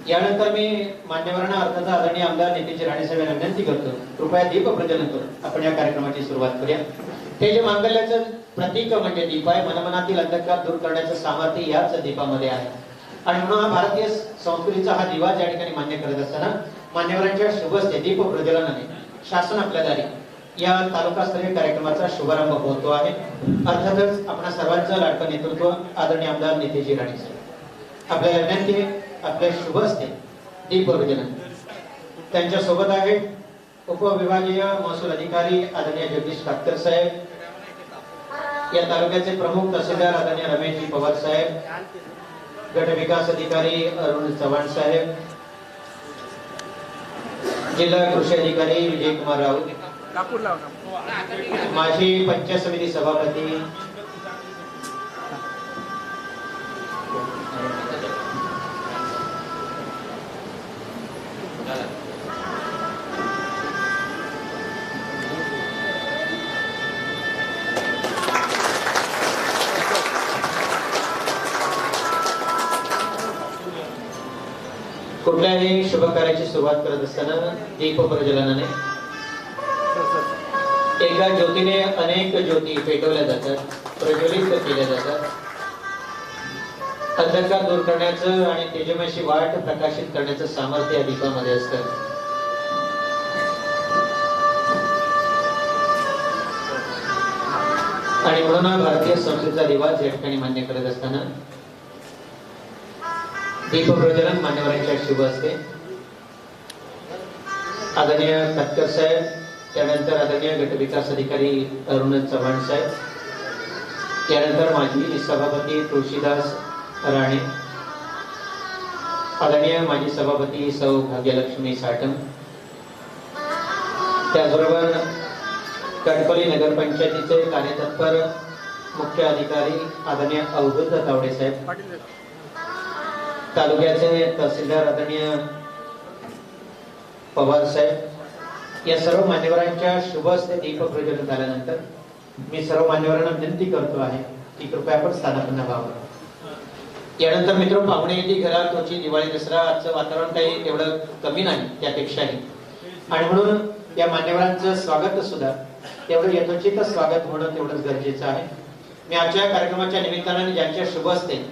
यानंतर मी मान्यवरांना अर्थात आदरणीय आमदार नितीनजी राणेसाहेब यांना विनंती करतो कृपया दीप प्रज्वलन करून आपण या कार्यक्रमाची सुरुवात करूया. ते जे मांगल्याचं प्रतीक म्हणजे दीप आहे, मनमनातील अंधकार दूर करण्याचं सामर्थ्य याच दीपामध्ये आहे. आणि म्हणून हा भारतीय संस्कृतीचा हा दिवा या ठिकाणी मान्य करत असताना मान्यवरांच्या शुभ हस्ते दीप प्रज्वलनाने शासन आपल्या दारी या तालुकास्तरीय कार्यक्रमाचा शुभारंभ होतो आहे. अर्थातच आपणा सर्वांचं लाडकं नेतृत्व आदरणीय आमदार नितीनजी राणेसाहेब. आपल्याला विनंती आहे आपल्या शुभ हस्ते दीप प्रज्वलन. त्यांच्या सोबत आहेत उपविभागीय महसूल अधिकारी आदरणीय जगदीश कातकर साहेब, या तालुक्याचे प्रमुख तहसीलदार आदरणीय रमेशजी पवार साहेब, गट विकास अधिकारी अरुण चव्हाण साहेब, जिल्हा कृषी अधिकारी विजय कुमार राऊत, माजी पंचायत समिती सभापती कुठल्याही शुभ कार्याची सुरुवात करत असताना दीप प्रज्वलनाने एका ज्योतीने अनेक ज्योती पेटवल्या जातात, प्रज्वलित केल्या जातात. अंधकार दूर करण्याचं आणि तेजमयशी वाट प्रकाशित करण्याचं सामर्थ्य या दीपामध्ये असतं. आणि म्हणून हा भारतीय संस्कृतीचा रिवाज या ठिकाणी मान्य करत असताना दीप प्रज्वलन मान्यवरांच्या शुभ असते. आदरणीय कातकर साहेब, त्यानंतर आदरणीय गट विकास अधिकारी अरुण चव्हाण साहेब, त्यानंतर माजी सभापती तुळशीदास राणे, आदरणीय माजी सभापती सौ भाग्यलक्ष्मी साठम, त्याचबरोबर कणकवली नगरपंचायतीचे कार्यतत्पर मुख्य अधिकारी आदरणीय अवधूत तावडे साहेब, तालुक्याचे तहसीलदार आदरणीय पवार साहेब, या सर्व मान्यवरांच्या शुभ हस्ते दीप प्रज्वलन झाल्यानंतर मी सर्व मान्यवरांना विनंती करतो आहे की कृपया आपण स्थानापन्न व्हावं. यानंतर मित्र पाहुणे येते घरात तोची दिवाळी दसरा, आजचं वातावरण काही एवढं कमी नाही त्यापेक्षाही, आणि म्हणून या मान्यवरांचं स्वागत सुद्धा तेवढं यथोचित स्वागत होणं तेवढंच गरजेचं आहे. मी आजच्या कार्यक्रमाच्या निमित्ताने ज्यांच्या शुभ हस्ते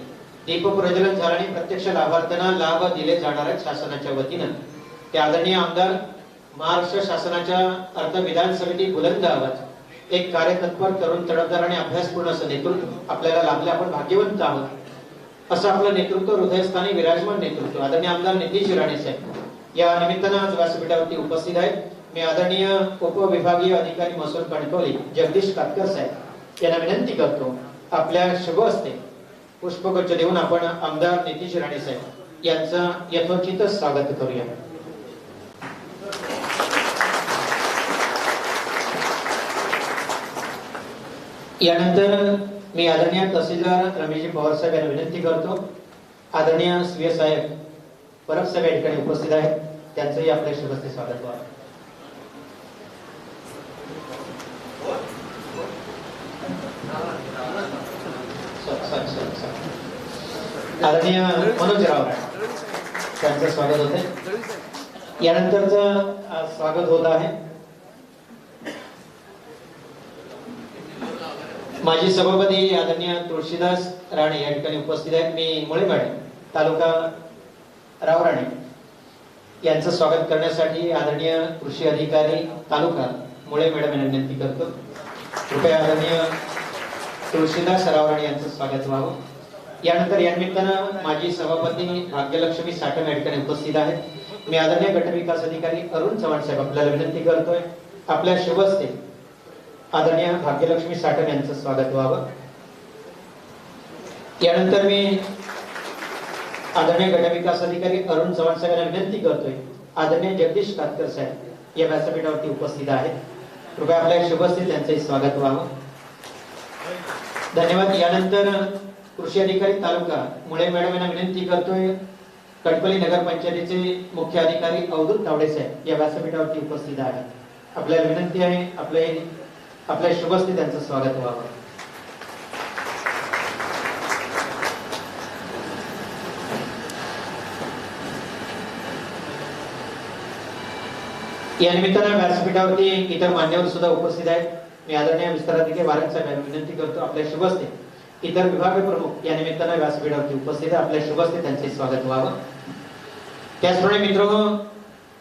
दीप प्रज्वलन झाल्याने प्रत्यक्ष लाभार्थ्यांना लाभ दिले जाणार आहेत शासनाच्या वतीनं, ते आदरणीय आमदार, महाराष्ट्र शासनाच्या अर्थ विधान समिती बुलंद आवाज, एक कार्यतत्पर तरुण तडफदार आणि अभ्यासपूर्ण असं नेतृत्व आपल्याला लाभले. आपण भाग्यवंत आहोत असं आपलं नेतृत्व, हृदयस्थानी विराजमान नेतृत्व आदरणीय आमदार नितीनजी राणे साहेब या निमित्तानं आज व्यासपीठावरती उपस्थित आहेत. मी आदरणीय उपविभागीय अधिकारी महसूल कणकवली जगदीश कातकर साहेब यांना विनंती करतो आपल्या शुभ हस्ते पुष्पगुच्छ देऊन आपण आमदार नितीनजी राणे साहेब यांचं यथोचित स्वागत करूया. यानंतर मी आदरणीय तहसीलदार रमेशजी पवार साहेब यांना विनंती करतो आदरणीय सीए साहेब परब साहेब या ठिकाणी उपस्थित आहेत, त्यांचंही आपल्या शुभ हस्ते स्वागत व्हावं. आदरणीय मनोजराव त्यांचं स्वागत होते. यानंतरचं स्वागत होत आहे माजी सभापती आदरणीय तुळशीदास राणे या ठिकाणी उपस्थित आहेत. मी मुळे मॅडम तालुका राव राणे यांचं स्वागत करण्यासाठी आदरणीय कृषी अधिकारी तालुका मुळे मॅडम यांना विनंती करतो. कृपया आदरणीय तुळशीदास सरावराणी यांचं स्वागत व्हावं. यानंतर या निमित्तानं माजी सभापती भाग्यलक्ष्मी साठम या ठिकाणी उपस्थित आहेत. मी आदरणीय गटविकास अधिकारी अरुण चव्हाण साहेब आपल्याला विनंती करतोय आपल्या शुभ हस्ते आदरणीय भाग्यलक्ष्मी साठम यांचं स्वागत व्हावं. यानंतर मी आदरणीय गटविकास अधिकारी अरुण चव्हाण साहेबांना विनंती करतोय आदरणीय जगदीश कातकर साहेब या व्यासपीठावरती उपस्थित आहेत. कृपया आपल्या शुभ हस्ते त्यांचे स्वागत व्हावं. धन्यवाद. यानंतर कृषी अधिकारी तालुका मुळे मॅडम यांना विनंती करतोय कटपल्ली नगरपंचायतीचे मुख्य अधिकारी अवधूत तावडे साहेब या व्यासपीठावरती उपस्थित आहेत. आपल्याला विनंती आहे आपल्या शुभ हस्ते त्यांचं स्वागत व्हावं. या निमित्तानं व्यासपीठावरती इतर मान्यवर सुद्धा उपस्थित आहेत. मी आदरणीय विस्तार अधिकारी वारंग साहेबांना विनंती करतो आपल्या शुभ हस्ते इतर विभाग प्रमुख या निमित्तानं व्यासपीठावरती उपस्थित आहे. आपल्या शुभ हस्ते त्यांचे स्वागत व्हावं. त्याचप्रमाणे मित्रांनो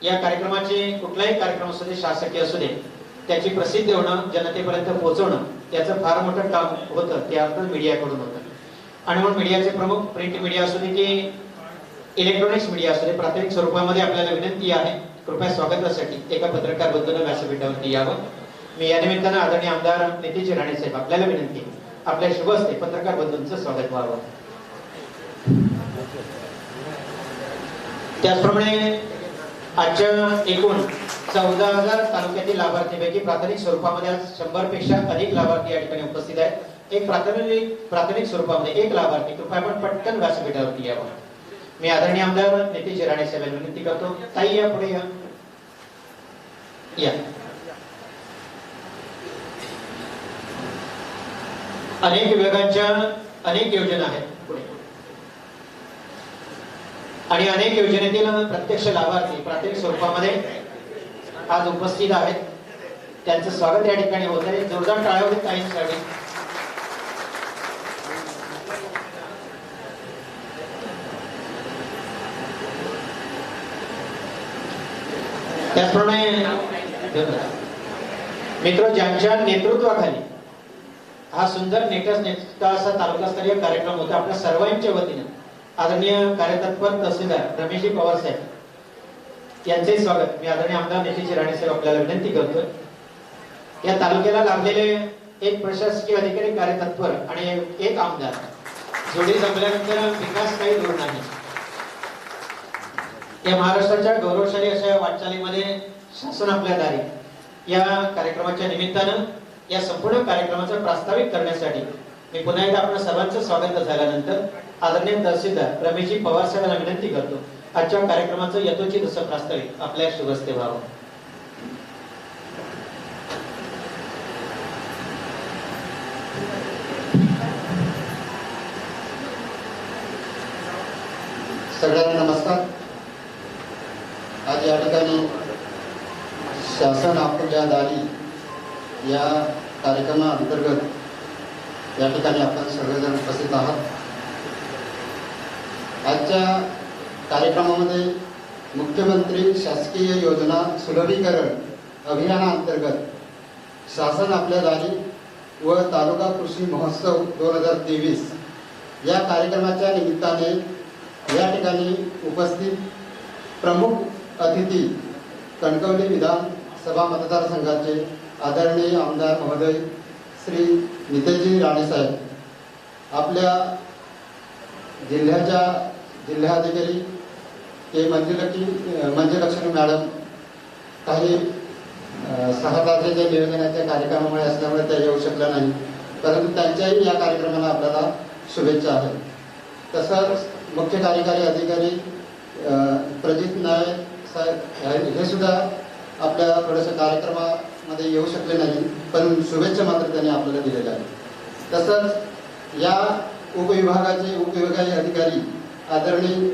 या कार्यक्रमाचे कुठलाही कार्यक्रम असू दे शासकीय असू दे त्याची प्रसिद्धी होणं जनतेपर्यंत पोहोचवणं याचं फार मोठं काम होतं ते अर्थात मीडियाकडून होतं. आणि म्हणून मीडियाचे प्रमुख प्रिंट मीडिया असू दे की इलेक्ट्रॉनिक्स मीडिया असू दे प्राथमिक स्वरूपामध्ये आपल्याला विनंती आहे कृपया स्वागतासाठी एका पत्रकार बंधूंना व्यासपीठावरती यावं. मी या निमित्तानं आदरणीय आमदार नितीश राणे साहेब आपल्याला विनंती आपल्या शुभ हस्ते पत्रकार बंधूंचं स्वागत व्हावं. त्याचप्रमाणे आजच्या एकूण 14,000 तालुक्यातील लाभार्थीपैकी प्राथमिक स्वरूपामध्ये आज 100 पेक्षा अधिक लाभार्थी या ठिकाणी उपस्थित आहेत. एक प्राथमिक स्वरूपामध्ये एक लाभार्थी कृपया आपण पटकन व्यासपीठावरती यावं. मी आदरणीय आमदार नितीश राणे साहेबांना विनंती करतो ताई या पुढे या. अनेक विभागांच्या अनेक योजना आहेत पुढे आणि अनेक योजनेतील प्रत्यक्ष लाभार्थी प्राथमिक स्वरूपामध्ये आज उपस्थित आहेत. त्यांचं स्वागत या ठिकाणी होत आहे. जोरदार टाळ्या होते ताईंसाठी. त्याचप्रमाणे मित्र ज्यांच्या नेतृत्वाखाली हा सुंदर नेटका असा तालुकास्तरीय कार्यक्रम होता आपल्या सर्वांच्या वतीने आदरणीय कार्यतत्पर तहसीलदार रमेशजी पवार साहेब यांचे स्वागत मी आदरणीय आमदार नितीश राणे साहेब आपल्याला विनंती करतोय. या तालुक्याला लाभलेले एक प्रशासकीय अधिकारी कार्यतत्पर आणि एक आमदार जोडी जमल्यानंतर विकास काही दूर नाही. या महाराष्ट्राच्या गौरवशाली अशा वाटचालीमध्ये शासन आपल्या दारी या कार्यक्रमाच्या निमित्तानं या संपूर्ण कार्यक्रमाचं प्रास्ताविक करण्यासाठी मी पुन्हा एकदा आपल्या सर्वांचं स्वागत झाल्यानंतर आदरणीय तहसीलदार रमेशजी पवार साहेबांना विनंती करतो आजच्या कार्यक्रमाचं यथोचित असं प्रास्ताविक आपल्या शुभ हस्ते व्हावं. सगळ्यांना नमस्कार. आज या ठिकाणी शासन आपल्या दारी या कार्यक्रमाअंतर्गत या ठिकाणी आपण सगळेजण उपस्थित आहात. आजच्या कार्यक्रमामध्ये मुख्यमंत्री शासकीय योजना सुलभीकरण अभियानाअंतर्गत शासन आपल्या दारी व तालुका कृषी महोत्सव 2023 या कार्यक्रमाच्या निमित्ताने या ठिकाणी उपस्थित प्रमुख अतिथी कणकवली विधानसभा मतदारसंघाचे आदरणीय आमदार महोदय श्री नितेशजी राणे साहेब, आपल्या जिल्ह्याच्या जिल्हाधिकारी के मंजुलक्ष्मी मॅडम काही 6 तारखेच्या नियोजनाच्या कार्यक्रमामुळे असल्यामुळे त्या येऊ शकल्या नाही, परंतु त्यांच्याही या कार्यक्रमाला आपल्याला शुभेच्छा आहेत. तसंच मुख्य कार्यकारी अधिकारी प्रजित नायक साहेब हे सुद्धा आपल्या थोड्याशा कार्यक्रमामध्ये येऊ शकले नाही, पण शुभेच्छा मात्र त्यांनी आपल्याला दिलेल्या आहेत. तसंच या उपविभागाचे अधिकारी आदरणीय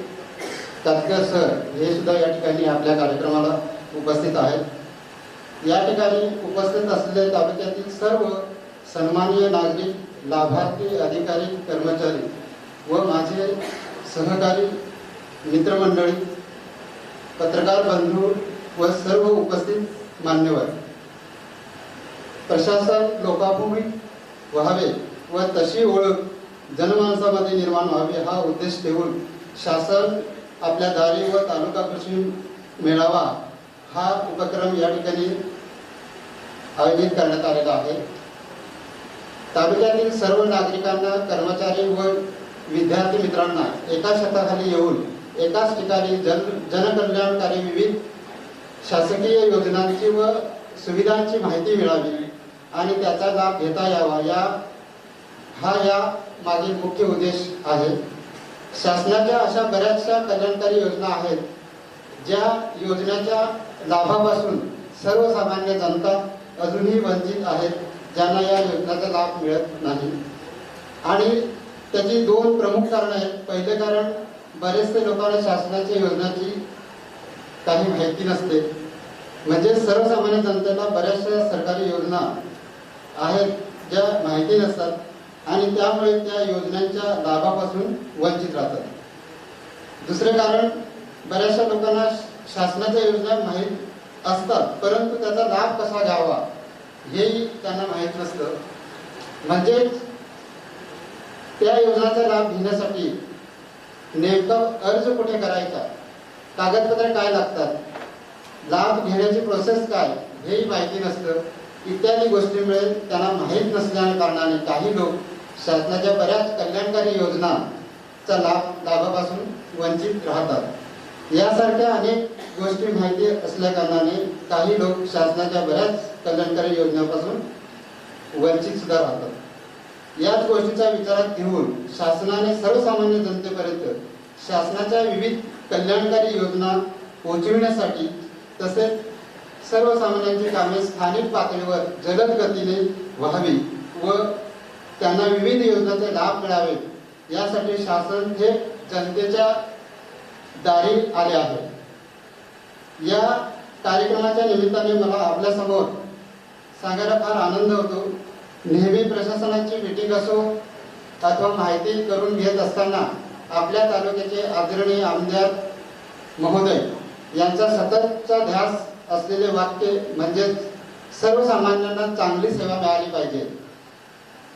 कातकर सर हे सुद्धा या ठिकाणी आपल्या कार्यक्रमाला उपस्थित आहेत. या ठिकाणी उपस्थित असलेले तालुक्यातील सर्व सन्माननीय नागरिक, लाभार्थी, अधिकारी, कर्मचारी व माझे सहकारी मित्रमंडळी, पत्रकार बंधू व सर्व उपस्थित मान्यवर, प्रशासन लोकाभिमुख व्हावे व तशी ओळख जनमानसामध्ये निर्माण व्हावी हा उद्देश ठेवून शासन आपल्या दारी व तालुका कृषी मेळावा हा उपक्रम या ठिकाणी आयोजित करण्यात आलेला आहे. तालुक्यातील सर्व नागरिकांना, कर्मचारी व विद्यार्थी मित्रांना एका छताखाली येऊन एकाच ठिकाणी जनकल्याणकारी विविध शासकीय योजनांची व सुविधांची माहिती मिळावी आणि त्याचा लाभ घेता यावा या मागील मुख्य उद्देश आहे. शासनाच्या अशा बऱ्याचशा कल्याणकारी योजना आहेत ज्या योजनेच्या लाभापासून सर्वसामान्य जनता अजूनही वंचित आहेत, ज्यांना या योजनेचा लाभ मिळत नाही. आणि त्याची दोन प्रमुख कारणं आहेत. पहिले कारण बरेचसे लोकांना शासनाच्या योजनांची काही माहिती नसते, म्हणजे सर्वसामान्य जनतेला बऱ्याचशा सरकारी योजना आहेत ज्या माहिती नसतात आणि त्यामुळे त्या योजनांच्या लाभापासून वंचित राहतात. दुसरे कारण, बऱ्याचशा लोकांना शासनाच्या योजना माहीत असतात परंतु त्याचा लाभ कसा घ्यावा हेही त्यांना माहीत नसतं. म्हणजेच त्या योजनाचा लाभ घेण्यासाठी नेमका अर्ज कुठे करायचा, कागदपत्रे काय लागतात, लाभ घेण्याची प्रोसेस काय हेही माहिती नसतं. इत्यादी गोष्टीमुळे त्यांना माहीत नसल्याने कारणाने काही लोक शासनाच्या बऱ्याच कल्याणकारी योजनांचा लाभापासून वंचित राहतात. यासारख्या अनेक गोष्टी माहिती असल्या कारणाने काही लोक शासनाच्या बऱ्याच कल्याणकारी योजनांपासून वंचित सुद्धा राहतात. याच गोष्टीचा विचारात घेऊन शासनाने सर्वसामान्य जनतेपर्यंत शासनाच्या विविध कल्याणकारी योजना पोहोचविण्यासाठी तसेच सर्वसामान्यांची कामे स्थानिक पातळीवर जलद गतीने व्हावी व त्यांना विविध योजनांचे लाभ मिळावेत यासाठी शासन हे जनतेच्या दारी आले आहे. या कार्यक्रमाच्या निमित्ताने मला आपल्या समोर सांगायला फार आनंद होतो. नेहमी प्रशासनाची मीटिंग असो अथवा माहिती करून घेत असताना आपल्या तालुक्याचे आदरणीय आमदार महोदय यांचा सततचा ध्यास असलेले वाक्य म्हणजे सर्वसामान्यांना चांगली सेवा मिळाली पाहिजे.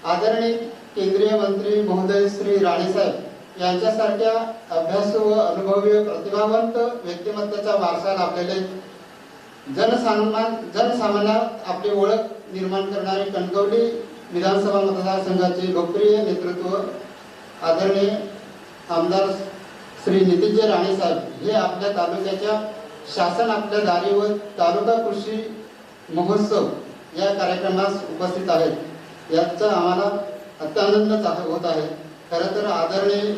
आदरणीय केंद्रीय मंत्री महोदय श्री राणेसाहेब यांच्यासारख्या अभ्यासू व अनुभवी प्रतिभावंत व्यक्तिमत्वाचा वारसा लाभलेले जनसामान्यात आपली ओळख निर्माण करणारे कणकवली विधानसभा मतदारसंघाचे लोकप्रिय नेतृत्व आदरणीय आमदार श्री नितीनजी राणेसाहेब हे आपल्या तालुक्याच्या शासन आपल्या दारी व तालुका कृषी महोत्सव या कार्यक्रमास उपस्थित आहेत. याचा आम्हाला अत्यानंद होत आहे. खरं तर आदरणीय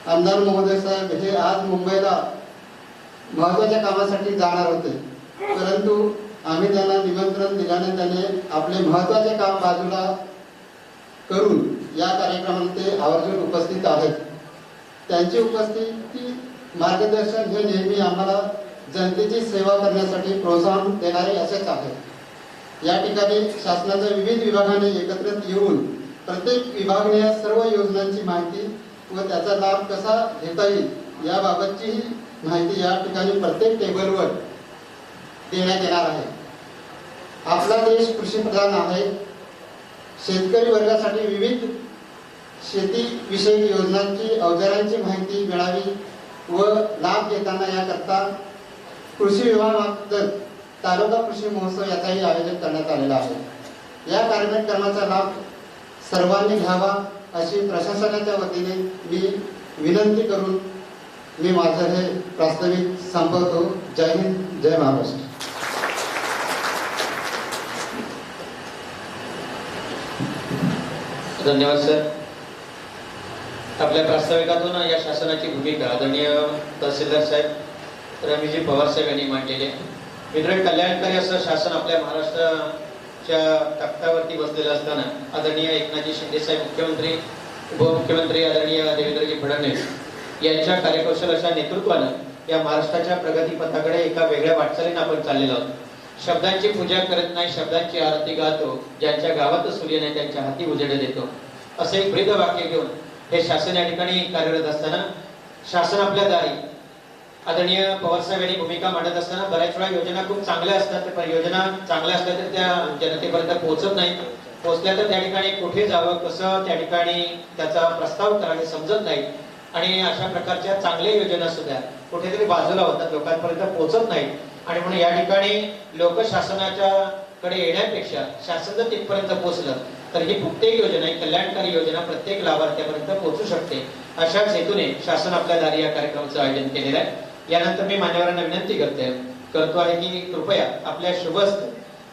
आमदार महोदय साहेब हे आज मुंबईला महत्त्वाच्या कामासाठी जाणार होते, परंतु आम्ही त्यांना निमंत्रण दिल्याने त्यांनी आपले महत्त्वाचे काम बाजूला करून या कार्यक्रमामध्ये आवर्जून उपस्थित आहेत. त्यांची उपस्थिती मार्गदर्शन हे नेहमी आम्हाला जनतेची सेवा करण्यासाठी प्रोत्साहन देणारे असेच आहे. या ठिकाणी शासनाच्या विविध विभागाने एकत्रित येऊन प्रत्येक विभागाने सर्व योजनांची माहिती व त्याचा लाभ कसा घेता येईल याबाबतचीही माहिती या ठिकाणी प्रत्येक टेबलवर देण्यात येणार आहे. आपला देश कृषीप्रधान आहे. शेतकरी वर्गासाठी विविध शेतीविषयक योजनांची अवजारांची माहिती मिळावी व लाभ घेताना याकरता कृषी विभागामार्फत तालुका कृषी महोत्सव याचाही आयोजन करण्यात आलेला आहे. या कार्यक्रमाचा लाभ सर्वांनी घ्यावा अशी प्रशासनाच्या वतीने मी विनंती करून मी माझं हे प्रास्ताविक संपवतो. जय हिंद, जय महाराष्ट्र. धन्यवाद सर. आपल्या प्रास्ताविकातून या शासनाची भूमिका आदरणीय तहसीलदार साहेब रमेशजी पवार साहेब यांनी मांडलेली आहे. मित्र, कल्याणकारी असं शासन आपल्या महाराष्ट्राच्या तख्तावरती बसलेलं असताना आदरणीय एकनाथजी शिंदे साहेब मुख्यमंत्री, उपमुख्यमंत्री आदरणीय देवेंद्रजी फडणवीस यांच्या कार्यकौशल अशा नेतृत्वानं या महाराष्ट्राच्या प्रगतीपथाकडे एका वेगळ्या वाटचालीने आपण चाललेलो आहोत. शब्दांची पूजा करत नाही, शब्दांची आरती गातो, ज्यांच्या गावात सूर्य नाही त्यांच्या हाती उजेड देतो, असे एक ब्रीद वाक्य घेऊन हे शासन या ठिकाणी कार्यरत असताना शासन आपल्या दारी आदरणीय पवारसाहेब यांनी भूमिका मांडत असताना बऱ्याच वेळा योजना खूप चांगल्या असतात, पण योजना चांगल्या असल्या तर त्या जनतेपर्यंत पोहोचत नाहीत. पोहोचल्या तर त्या ठिकाणी कुठे जावं, कसं त्या ठिकाणी त्याचा प्रस्ताव करायला समजत नाही आणि अशा प्रकारच्या चांगल्या योजना सुद्धा कुठेतरी बाजूला होतात, लोकांपर्यंत पोहोचत नाही. आणि म्हणून या ठिकाणी लोक शासनाच्या कडे येण्यापेक्षा शासन जर तिथपर्यंत पोहोचलं तर ही प्रत्येक योजना, ही कल्याणकारी योजना प्रत्येक लाभार्थ्यापर्यंत पोहोचू शकते. अशाच हेतूने शासन आपल्या दारी या कार्यक्रमाचं आयोजन केलेलं आहे. यानंतर मी मान्यवरांना विनंती करतो आहे की कृपया आपल्या शुभस्थ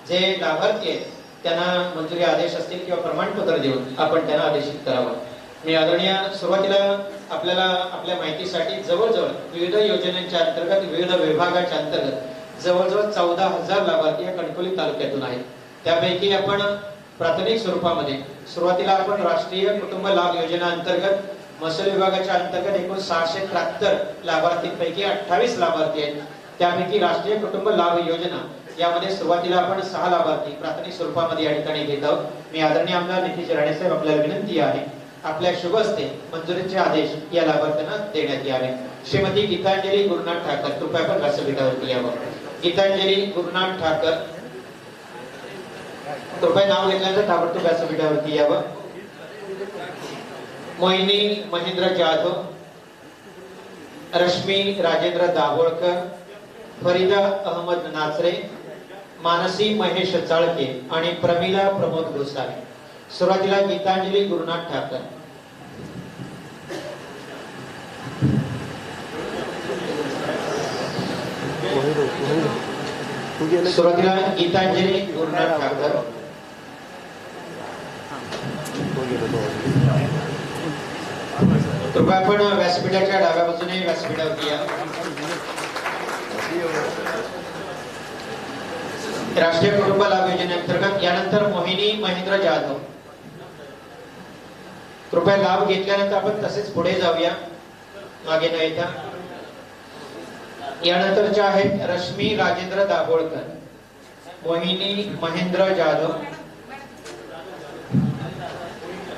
जे लाभार्थी आहेत त्यांना मंजुरी आदेश असतील किंवा प्रमाणपत्र देऊन आपण त्यांना आदेशित करावं. मी आदरणीय सुरुवातीला आपल्याला आपल्या माहितीसाठी जवळजवळ विविध योजनांच्या अंतर्गत, विविध विभागाच्या अंतर्गत जवळजवळ 14,000 लाभार्थी या कणकवली तालुक्यातून आहेत. त्यापैकी आपण प्राथमिक स्वरूपामध्ये सुरुवातीला आपण राष्ट्रीय कुटुंब लाभ योजना अंतर्गत महसूल विभागाच्या अंतर्गत एकूण 673 लाभार्थींपैकी 28 लाभार्थी आहेत. त्यापैकी राष्ट्रीय कुटुंब लाभ योजना यामध्ये सुरुवातीला आपण 6 लाभार्थी प्राथमिक स्वरूपामध्ये या ठिकाणी घेत आहोत. मी आदरणीय आमदार नितीश राणे साहेब आपल्याला विनंती आहे आपल्या शुभ हस्ते मंजुरीचे आदेश या लाभार्थ्यांना देण्यात यावे. श्रीमती गीतांजली गुरुनाथ ठाकर, कृपया आपण व्यासपीठावरती यावं. गीतांजली गुरुनाथ ठाकर, कृपया नाव घेतल्यानंतर ताबडतोब व्यासपीठावरती यावं. मोहिनी महेंद्र जाधव, रश्मी राजेंद्र दाभोळकर, फरीदा अहमद नाचरे, मानसी महेश चाळके आणि प्रमिला प्रमोद गोसावी. सुरुवातीला गीतांजली गुरुनाथ ठाकर. सुरुवातीला गीतांजली गुरुनाथ ठाकर. कृपया आपण व्यासपीठाच्या डाव्या बाजूने व्यासपीठावरती या. राष्ट्रीय कुटुंब लाभ योजनेअंतर्गत यानंतर मोहिनी महेंद्र जाधव. कृपया लाभ घेतल्यानंतर आपण तसेच पुढे जाऊया, मागे न येता. यानंतरच्या आहेत रश्मी राजेंद्र दाभोळकर, मोहिनी महेंद्र जाधव,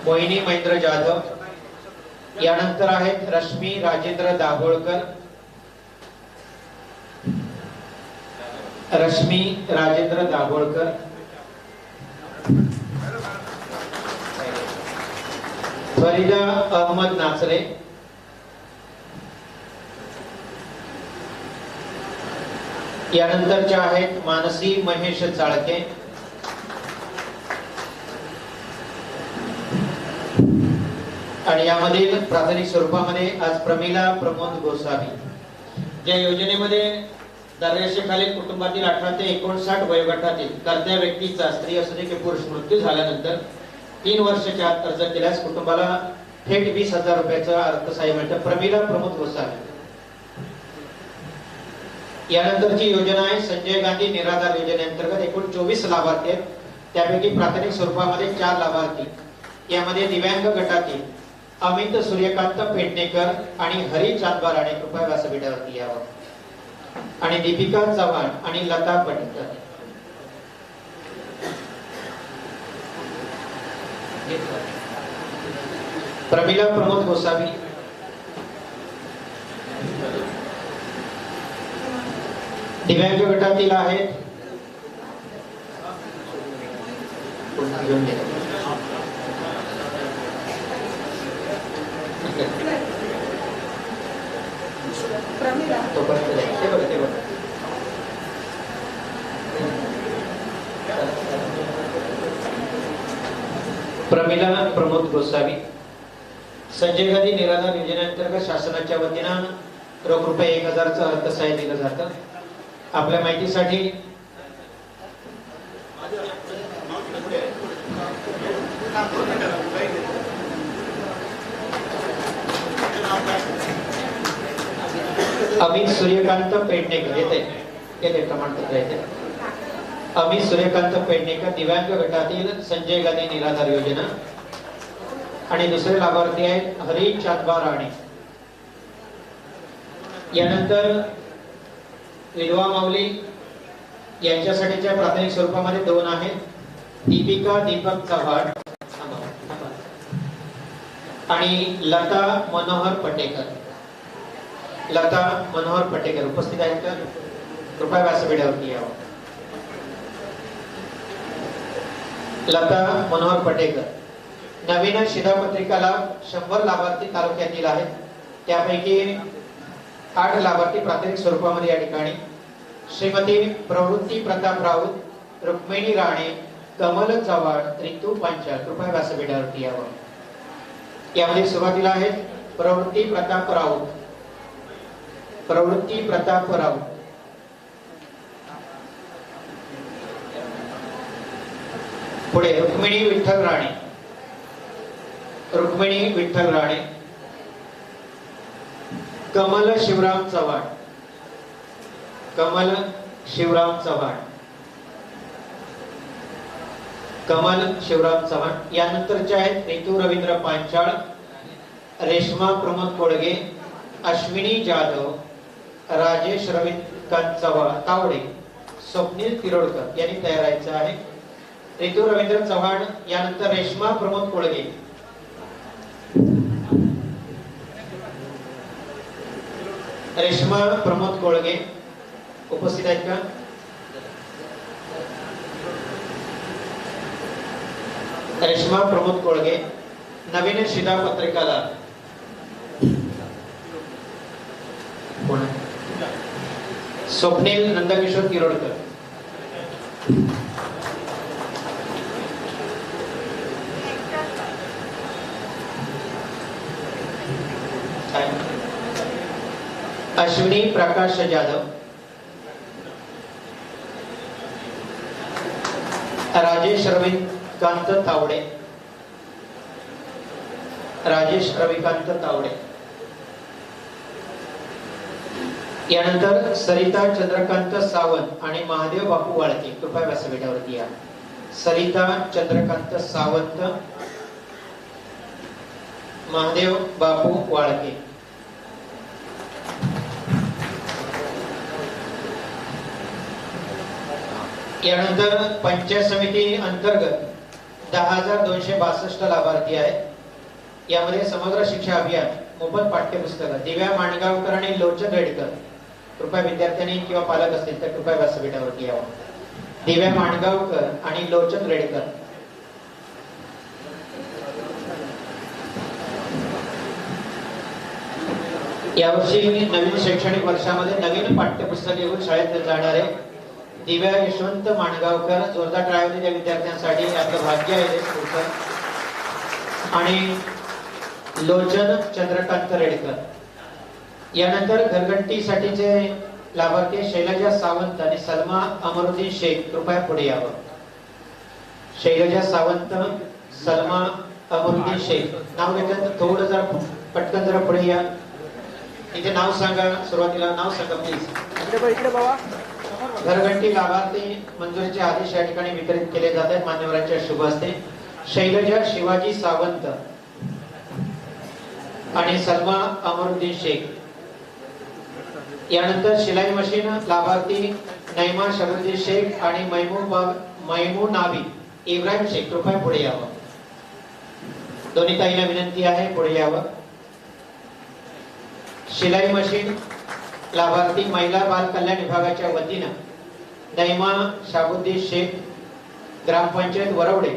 मोहिनी महेंद्र जाधव. यानंतर आहेत रश्मी राजेंद्र दाभोळकर, रश्मी राजेंद्र दाभोळकर. फरीदा अहमद नाचरे. यानंतरच्या आहेत मानसी महेश चाळके. आणि यामधील प्राथमिक स्वरूपामध्ये आज प्रमिला प्रमोद गोसावी. ज्या योजनेमध्ये दारिद्र्यरेषेखालील कुटुंबातील 18 ते 59 वयोगटातील कर्त्या व्यक्तीचा, स्त्री असू दे की पुरुष, मृत्यू झाल्यानंतर 3 वर्षाच्या आत अर्ज केल्यास कुटुंबाला थेट 20,000 रुपयाचं अर्थसहाय्य मिळतं. प्रमिला प्रमोद गोसावी. यानंतरची योजना आहे संजय गांधी निराधार योजनेअंतर्गत एकूण 24 लाभार्थी आहेत. त्यापैकी प्राथमिक स्वरूपामध्ये 4 लाभार्थी. यामध्ये दिव्यांग गटातील अमित सूर्यकांत पेडणेकर आणि हरी चांदबाराणे, कृपया व्यासपीठावरती यावं. आणि दीपिका चव्हाण आणि लता पटेकर. प्रमिला प्रमोद गोसावी. दिव्यांग गटातील आहेत प्रमिला प्रमोद गोसावी. संजय गांधी निराधार योजनेअंतर्गत शासनाच्या वतीनं रोख रुपये 1,000चं अर्थसहाय्य दिलं जातं. आपल्या माहितीसाठी अमित सूर्यकांत पेडणेकर येते प्रमाणपत्र येते. अमित सूर्यकांत पेडणेकर, दिव्यांग गटातील संजय गांधी निराधार योजना. आणि दुसरे लाभार्थी आहेत हरी चांदबा राणे. यानंतर विधवा माऊली यांच्यासाठीच्या प्राथमिक स्वरूपामध्ये 2 आहेत. दीपिका दीपक चव्हाण आणि लता मनोहर पटेकर. लता मनोहर पटेकर उपस्थित आहेत का? कृपया व्यासपीठावरती यावं. लता मनोहर पटेकर. नवीन शिधापत्रिकाला 100 लाभार्थी तालुक्यातील आहेत. त्यापैकी 8 लाभार्थी प्राथमिक स्वरूपामध्ये या ठिकाणी श्रीमती प्रवृत्ती प्रताप राऊत, रुक्मिणी राणे, कमल चव्हाण, रितू पांचाळ. कृपया व्यासपीठावरती यावं. यामध्ये सुरुवातीला आहेत प्रवृत्ती प्रताप राऊत. प्रवृत्ती प्रताप राऊत. पुढे रुक्मिणी विठ्ठल राणे. रुक्मिणी विठ्ठल राणे. कमल शिवराम चव्हाण. कमल शिवराम चव्हाण. कमल शिवराम चव्हाण. यानंतरचे आहेत रितू रवींद्र पांचाळ, रेश्मा प्रमोद कोळगे, अश्विनी जाधव, राजेश रविकांत चव्हाण तावडे, स्वप्नील तिरोडकर यांनी तयार व्हायचं आहे. रितू रवींद्र चव्हाण, यानंतर रेश्मा प्रमोद कोळगे. रेश्मा प्रमोद कोळगे उपस्थित आहेत का? रेश्मा प्रमोद कोळगे. नवीन शिधापत्रिकाला स्वप्नील नंदकिशोर तिरोडकर. अश्विनी प्रकाश जाधव, राजेश रविकांत तावडे. राजेश रविकांत तावडे. यानंतर सरिता चंद्रकांत सावंत आणि महादेव बापू वाळके. कृपया व्यासपीठावरती या. सरिता चंद्रकांत सावंत, महादेव बापू वाळके. यानंतर पंचायत समिती अंतर्गत 10,262 लाभार्थी आहेत. यामध्ये समग्र शिक्षा अभियान, मोफत पाठ्यपुस्तकं, दिव्या माणगावकर आणि लोचन रेडकर. कृपया विद्यार्थ्यांनी किंवा पालक असतील तर कृपया व्यासपीठावरती यावं. दिव्या माणगावकर आणि लोचन रेडकर. यावर्षी नवीन शैक्षणिक वर्षामध्ये नवीन पाठ्यपुस्तक घेऊन शाळेत जाणारे दिव्या यशवंत माणगावकर. जोरदार टाळ्या त्या विद्यार्थ्यांसाठी. आपलं भाग्य आहे आणि लोचन चंद्रकांत रेडकर. यानंतर घरघंटीसाठीचे लाभार्थी शैलजा सावंत आणि सलमा अमरुद्दीन शेख. कृपया पुढे यावं. शैलजा सावंत, सलमा अमरुद्दीन शेख. नाव घेतलं तर थोडं जरा पटकन जरा पुढे या. इथे नाव सांगा. सुरुवातीला नाव सांगा प्लीज. घरघंटी लाभार्थी मंजुरीचे आदेश या ठिकाणी वितरित केले जात आहेत मान्यवरांच्या शुभ हस्ते. शैलजा शिवाजी सावंत आणि सलमा अमरुद्दीन शेख. यानंतर शिलाई मशीन लाभार्थी नैमा शबरुद्दीन शेख आणि मैमुनाबी इब्राहिम शेख. कृपया पुढे यावं. दोन्ही ताईंना विनंती आहे पुढे यावं. शिलाई मशीन लाभार्थी महिला बाल कल्याण विभागाच्या वतीनं नैमा शाबुद्दीन शेख, ग्रामपंचायत वरवडे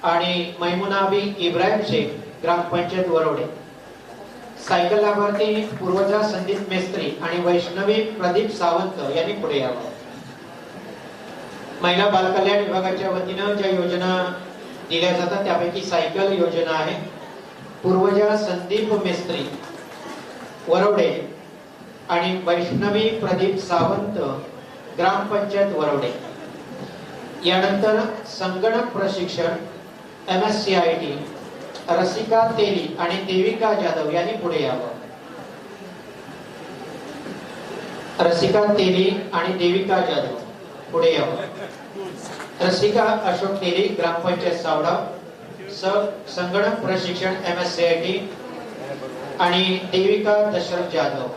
आणि मैमुनाबी इब्राहिम शेख, ग्रामपंचायत वरवडे. सायकल लाभार्थी पूर्वजा संदीप मेस्त्री आणि वैष्णवी प्रदीप सावंत यांनी पुढे यावं. महिला बाल कल्याण विभागाच्या वतीनं ज्या योजना दिल्या जातात त्यापैकी सायकल योजना आहे. पूर्वजा संदीप मेस्त्री वरवडे आणि वैष्णवी प्रदीप सावंत, ग्रामपंचायत वरवडे. यानंतर संगणक प्रशिक्षण MSCIT रसिका तेली आणि देविका जाधव यांनी पुढे यावं. रसिका तेली आणि देविका जाधव पुढे यावं. रसिका अशोक तेली, ग्रामपंचायत सावडा. संगणक प्रशिक्षण MSCIT आणि देविका दशरथ जाधव.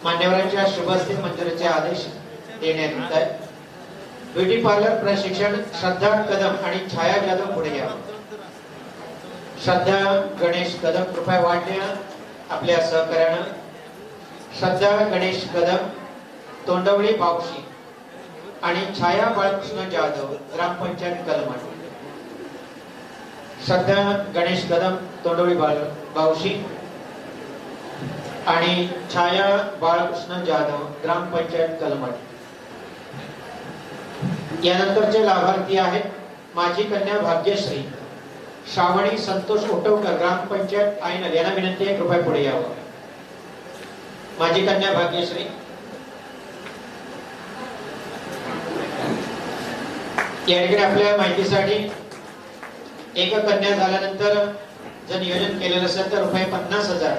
मान्यवरांच्या शुभ हस्ते मंजुरीचे आदेश देण्यात येत आहेत. ब्युटी पार्लर प्रशिक्षण श्रद्धा कदम आणि छाया जाधव पुढे या. श्रद्धा गणेश कदम कृपया वाढल्या आपल्या सहकार्यानं. श्रद्धा गणेश कदम, तोंडवळी बावशी. आणि छाया बाळकृष्ण जाधव ग्रामपंचायत कलमठ. श्रद्धा गणेश कदम तोंडोळी बावशी आणि छाया बाळकृष्ण जाधव ग्रामपंचायत कलमठ. यानंतरचे लाभार्थी आहेत माझी कन्या भाग्यश्री श्रावणी संतोष उटवकर ग्रामपंचायत आयनल. यांना विनंती आहे कृपया पुढे यावं. माझी कन्या भाग्यश्री. या ठिकाणी आपल्या माहितीसाठी एक कन्या झाल्यानंतर जर नियोजन केलेलं असेल तर रुपये 50,000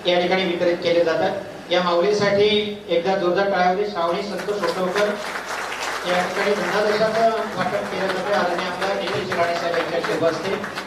या ठिकाणी वितरित केले जातात. या माऊलीसाठी एकदा जोरदार टाळ्या. श्रावणी संतोष उटवकर या ठिकाणी धनादेशाचं वाटप केलं जातं. आदरणीय आपल्या निलेश राणे साहेब यांच्या शुभ हस्ते.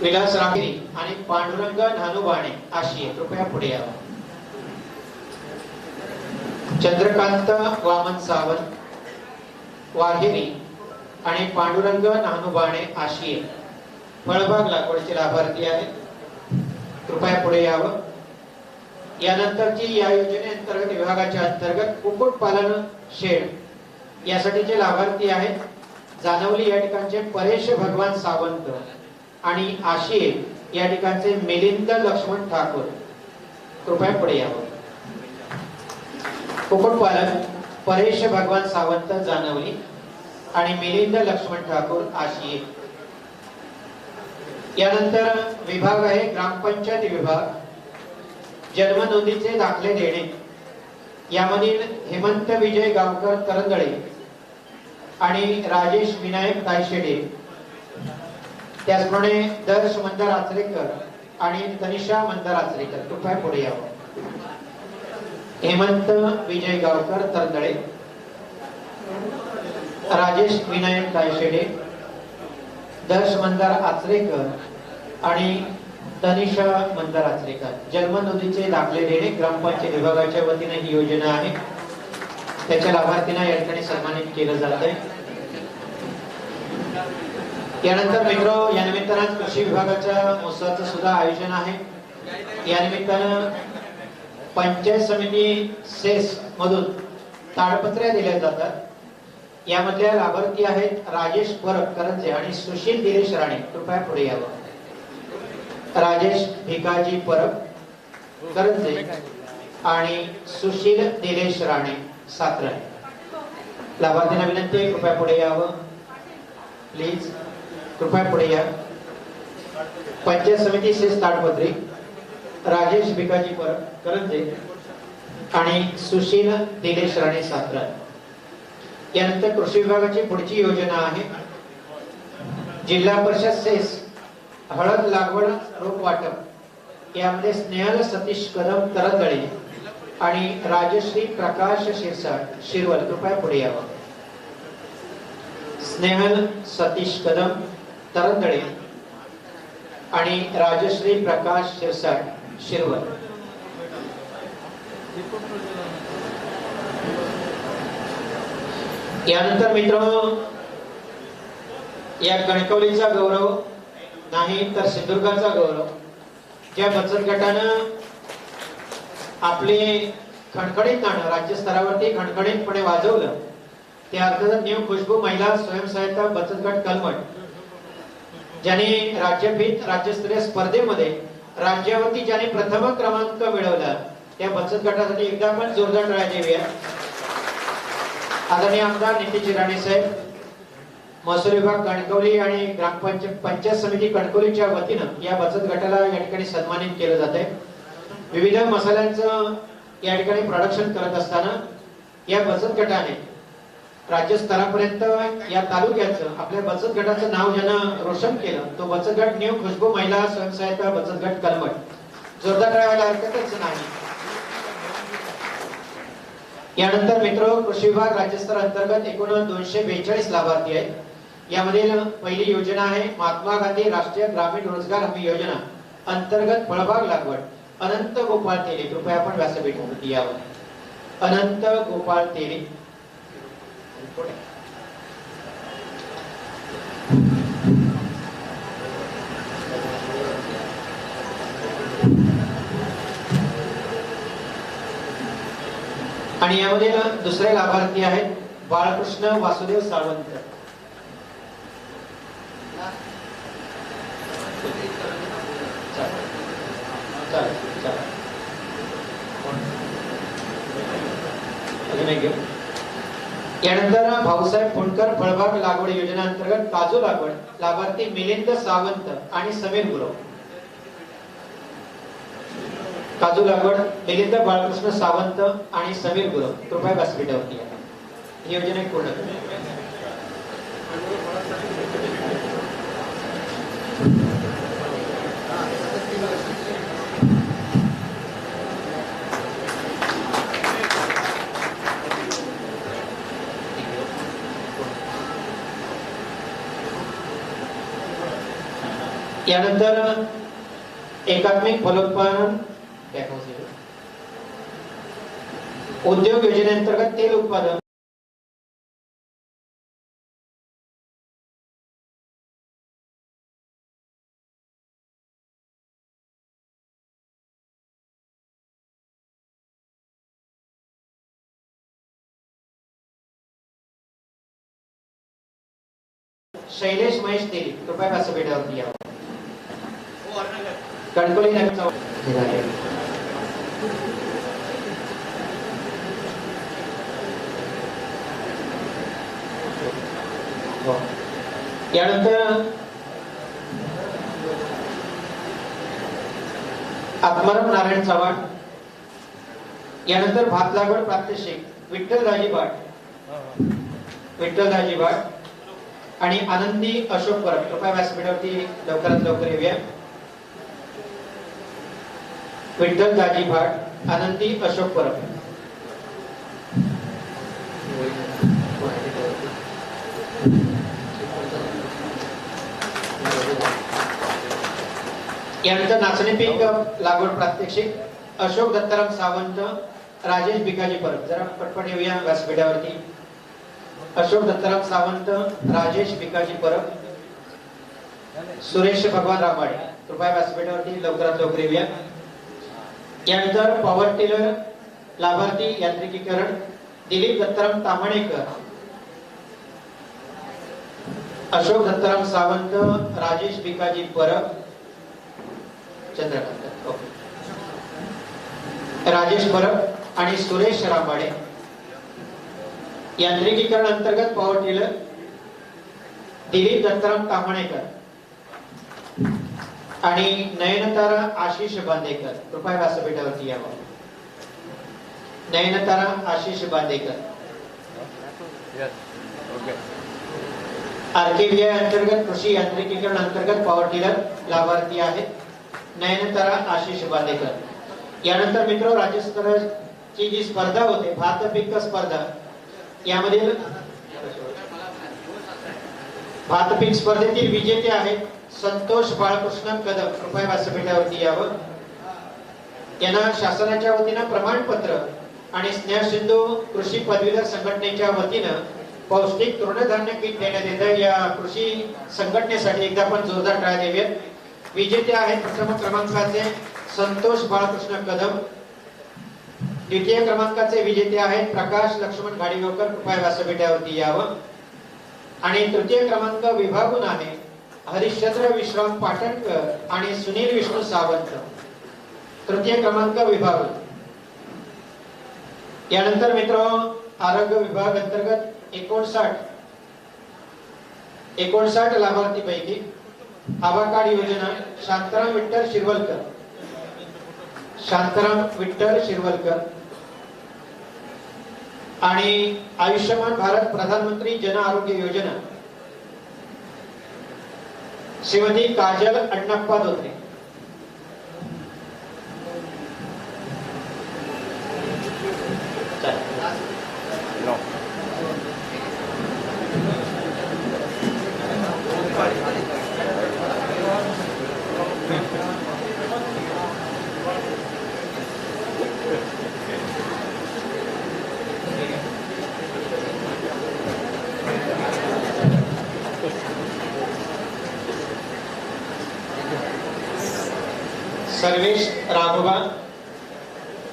विलास रांगरी आणि पांडुरंग नानुबाणे आशिये कृपया पुढे यावं. चंद्रकांत वामन सावंत वाघेरी आणि पांडुरंग नानुबाणे आशिये फळबाग लागवडचे लाभार्थी आहेत. कृपया पुढे यावं. यानंतरची या योजनेअंतर्गत विभागाच्या अंतर्गत कुक्कुटपालन शेड यासाठीचे लाभार्थी आहेत जानवली या ठिकाणचे परेश भगवान सावंत आणि आशिये या ठिकाणचे मिलिंद लक्ष्मण ठाकूर. कृपया पुढे यावं. कुक्कुटपालन परेश भगवान सावंत जानवली आणि मिलिंद लक्ष्मण ठाकूर आशिये. यानंतर विभाग आहे ग्रामपंचायत विभाग. जन्म नोंदीचे दाखले देणे यामधील हेमंत विजय गावकर करंदळे आणि राजेश विनायक तायशेडे. त्याचप्रमाणे दर्श मंदार आचरेकर आणि तनिषा मंदार आचरेकर कृपया पुढे यावं. हेमंत विजय गावकर तरंदळे, राजेश विनायक तायशेडे, दर्श मंदार आचरेकर आणि तनिषा मंदार आचरेकर. जन्म नोंदीचे दाखले देणे ग्रामपंचायत विभागाच्या वतीने ही योजना आहे. त्याच्या लाभार्थींना या ठिकाणी सन्मानित केलं जात आहे. यानंतर मित्र या निमित्तानं कृषी विभागाच्या महोत्सवाचं सुद्धा आयोजन आहे. या निमित्तानं पंचायत समिती सेस मधून ताडपत्र्या दिल्या जातात. यामधल्या लाभार्थी आहेत राजेश परब करंजे आणि सुशील दिनेश राणे. कृपया पुढे यावं. राजेश भिकाजी परब करंजे आणि सुशील दिनेश राणे सात्र. लाभार्थींना विनंती आहे कृपया पुढे यावं. प्लीज कृपया पुढे या. पंचायत समिती सेस ताडपत्री राजेश भिकाजी परब करंजे आणि सुशील दिनेश राणे सात्र. यानंतर कृषी विभागाची पुढची योजना आहे जिल्हा परिषद सेस हळद लागवड रोप वाटप. यामध्ये स्नेहल सतीश कदम तरंदळे आणि राजश्री प्रकाश शिरसाट शिरवल. कृपया पुढे यावं. स्नेहल सतीश कदम तरंदळे आणि राजश्री प्रकाश शिरसाट शिरवल. यानंतर मित्रांनो या कणकवलीचा गौरव नाही तर सिंधुदुर्गाचा गौरव ज्या बचत गटानं आपले खणखणीत नाणं राज्य स्तरावरती खणखणीतपणे वाजवलं ते अर्थात न्यू खुशबू महिला स्वयंसहायता बचत गट कलमठ ज्याने राज्यभीत राज्यस्तरीय स्पर्धेमध्ये राज्यावरती ज्याने प्रथम क्रमांक मिळवला त्या बचत गटासाठी एकदा पण जोरदार टाळ्या देऊया. आदरणीय आमदार नितीन राणे साहेब, महसूल विभाग कणकवली आणि पंचायत समिती कणकवलीच्या वतीनं या बचत गटाला या ठिकाणी सन्मानित केलं जात आहे. विविध मसाल्यांचं या ठिकाणी प्रोडक्शन करत असताना या बचत गटाने राज्यस्तरापर्यंत या तालुक्याचं आपल्या बचत गटाचं नाव ज्यानं रोशन केलं तो बचत गट न्यू खुशबू महिला स्वयंसहायता बचत गट कलमट. जोरदार टाळ्या हरकतच नाही. यानंतर मित्र कृषी विभाग राज्यस्तर अंतर्गत एकूण 242 लाभार्थी आहेत. यामधील पहिली योजना आहे महात्मा गांधी राष्ट्रीय ग्रामीण रोजगार हमी योजना अंतर्गत फळबाग लागवड अनंत गोपाळ तेली. कृपया आपण व्यासपीठावरती यावं. अनंत गोपाळ तेली. आणि यामध्ये दुसरे लाभार्थी आहेत बाळकृष्ण वासुदेव सावंत. यानंतर भाऊसाहेब फुंडकर फळबाग लागवड योजना अंतर्गत काजू लागवड लाभार्थी मिलिंद सावंत आणि समीर गुरव. काजू लागवड मिलिंद बाळकृष्ण सावंत आणि समीर गुरव. कृपया व्यासपीठावरती या. ही योजना पूर्ण करा. यानंतर एकात्मिक फलोत्पादन उद्योग योजनेअंतर्गत तेल उत्पादन शैलेश महेश तेली. कृपया व्यासपीठावरती यावं. कणकवली नगरचा यानंतर आत्माराम नारायण चव्हाण. यानंतर भात लागवड प्रात्यक्षिक विठ्ठलदाजी भाट आणि आनंदी अशोक परब. कृपया व्यासपीठावरती लवकरात लवकर येऊया. विठ्ठलदाजी भाट, आनंदी अशोक परब. यानंतर नाचणी पीक लागवड प्रात्यक्षिक अशोक दत्ताराम सावंत, राजेश भिकाजी परब. जरा पटपट येऊया व्यासपीठावरती. अशोक दत्ताराम सावंत, राजेश भिकाजी परब, सुरेश भगवान रामाडे. कृपया व्यासपीठावरती लवकरात लवकर येऊया. यानंतर पॉवर टिलर लाभार्थी यांत्रिकीकरण दिलीप दत्ताराम तामणेकर, अशोक दत्ताराम सावंत, राजेश भिकाजी परब, चंद्रकांत राजेश परब आणि सुरेश रामाडे. यांत्रिकीकरण अंतर्गत पॉवर टिलर दिलीप दत्ताराम तामणेकर आणि नयनतारा आशिष बांदेकर. कृपया व्यासपीठावरती यावं. नयनतारा आशिष बांदेकर. आरकेबीआय अंतर्गत कृषी यांत्रिकीकरण अंतर्गत पॉवर टिलर लाभार्थी आहेत नयनतारा आशिष बांदेकर. यानंतर मित्र राज्यस्तराची जी स्पर्धा होते भात पीक स्पर्धा यामधील भात पीक स्पर्धेतील विजेते आहेत संतोष बाळकृष्ण कदम. कृपया व्यासपीठावरती यावं. यांना शासनाच्या वतीनं प्रमाणपत्र आणि स्नेहसिंधू कृषी पदवीधर संघटनेच्या वतीनं पौष्टिक तृणधान्य किट देण्यात येतं. या कृषी संघटनेसाठी एकदा आपण जोरदार टाळ्या देऊयात. विजेते आहेत प्रथम क्रमांकाचे संतोष बाळकृष्ण कदम. द्वितीय क्रमांकाचे विजेते आहेत प्रकाश लक्ष्मण गाडीवकर. कृपया व्यासपीठावरती यावं. आणि तृतीय क्रमांक विभागून आहे हरिश्चंद्र विश्राम पाटणकर आणि सुनील विष्णू सावंत. तृतीय क्रमांक विभागून. यानंतर मित्र आरोग्य विभाग अंतर्गत 59 लाभार्थीपैकी आभा कार्ड योजना शांताराम विठ्ठल शिरवलकर आणि आयुष्यमान भारत प्रधानमंत्री जन आरोग्य योजना श्रीमती काजल अण्णप्पा धोत्रे. सर्वेश राघोबा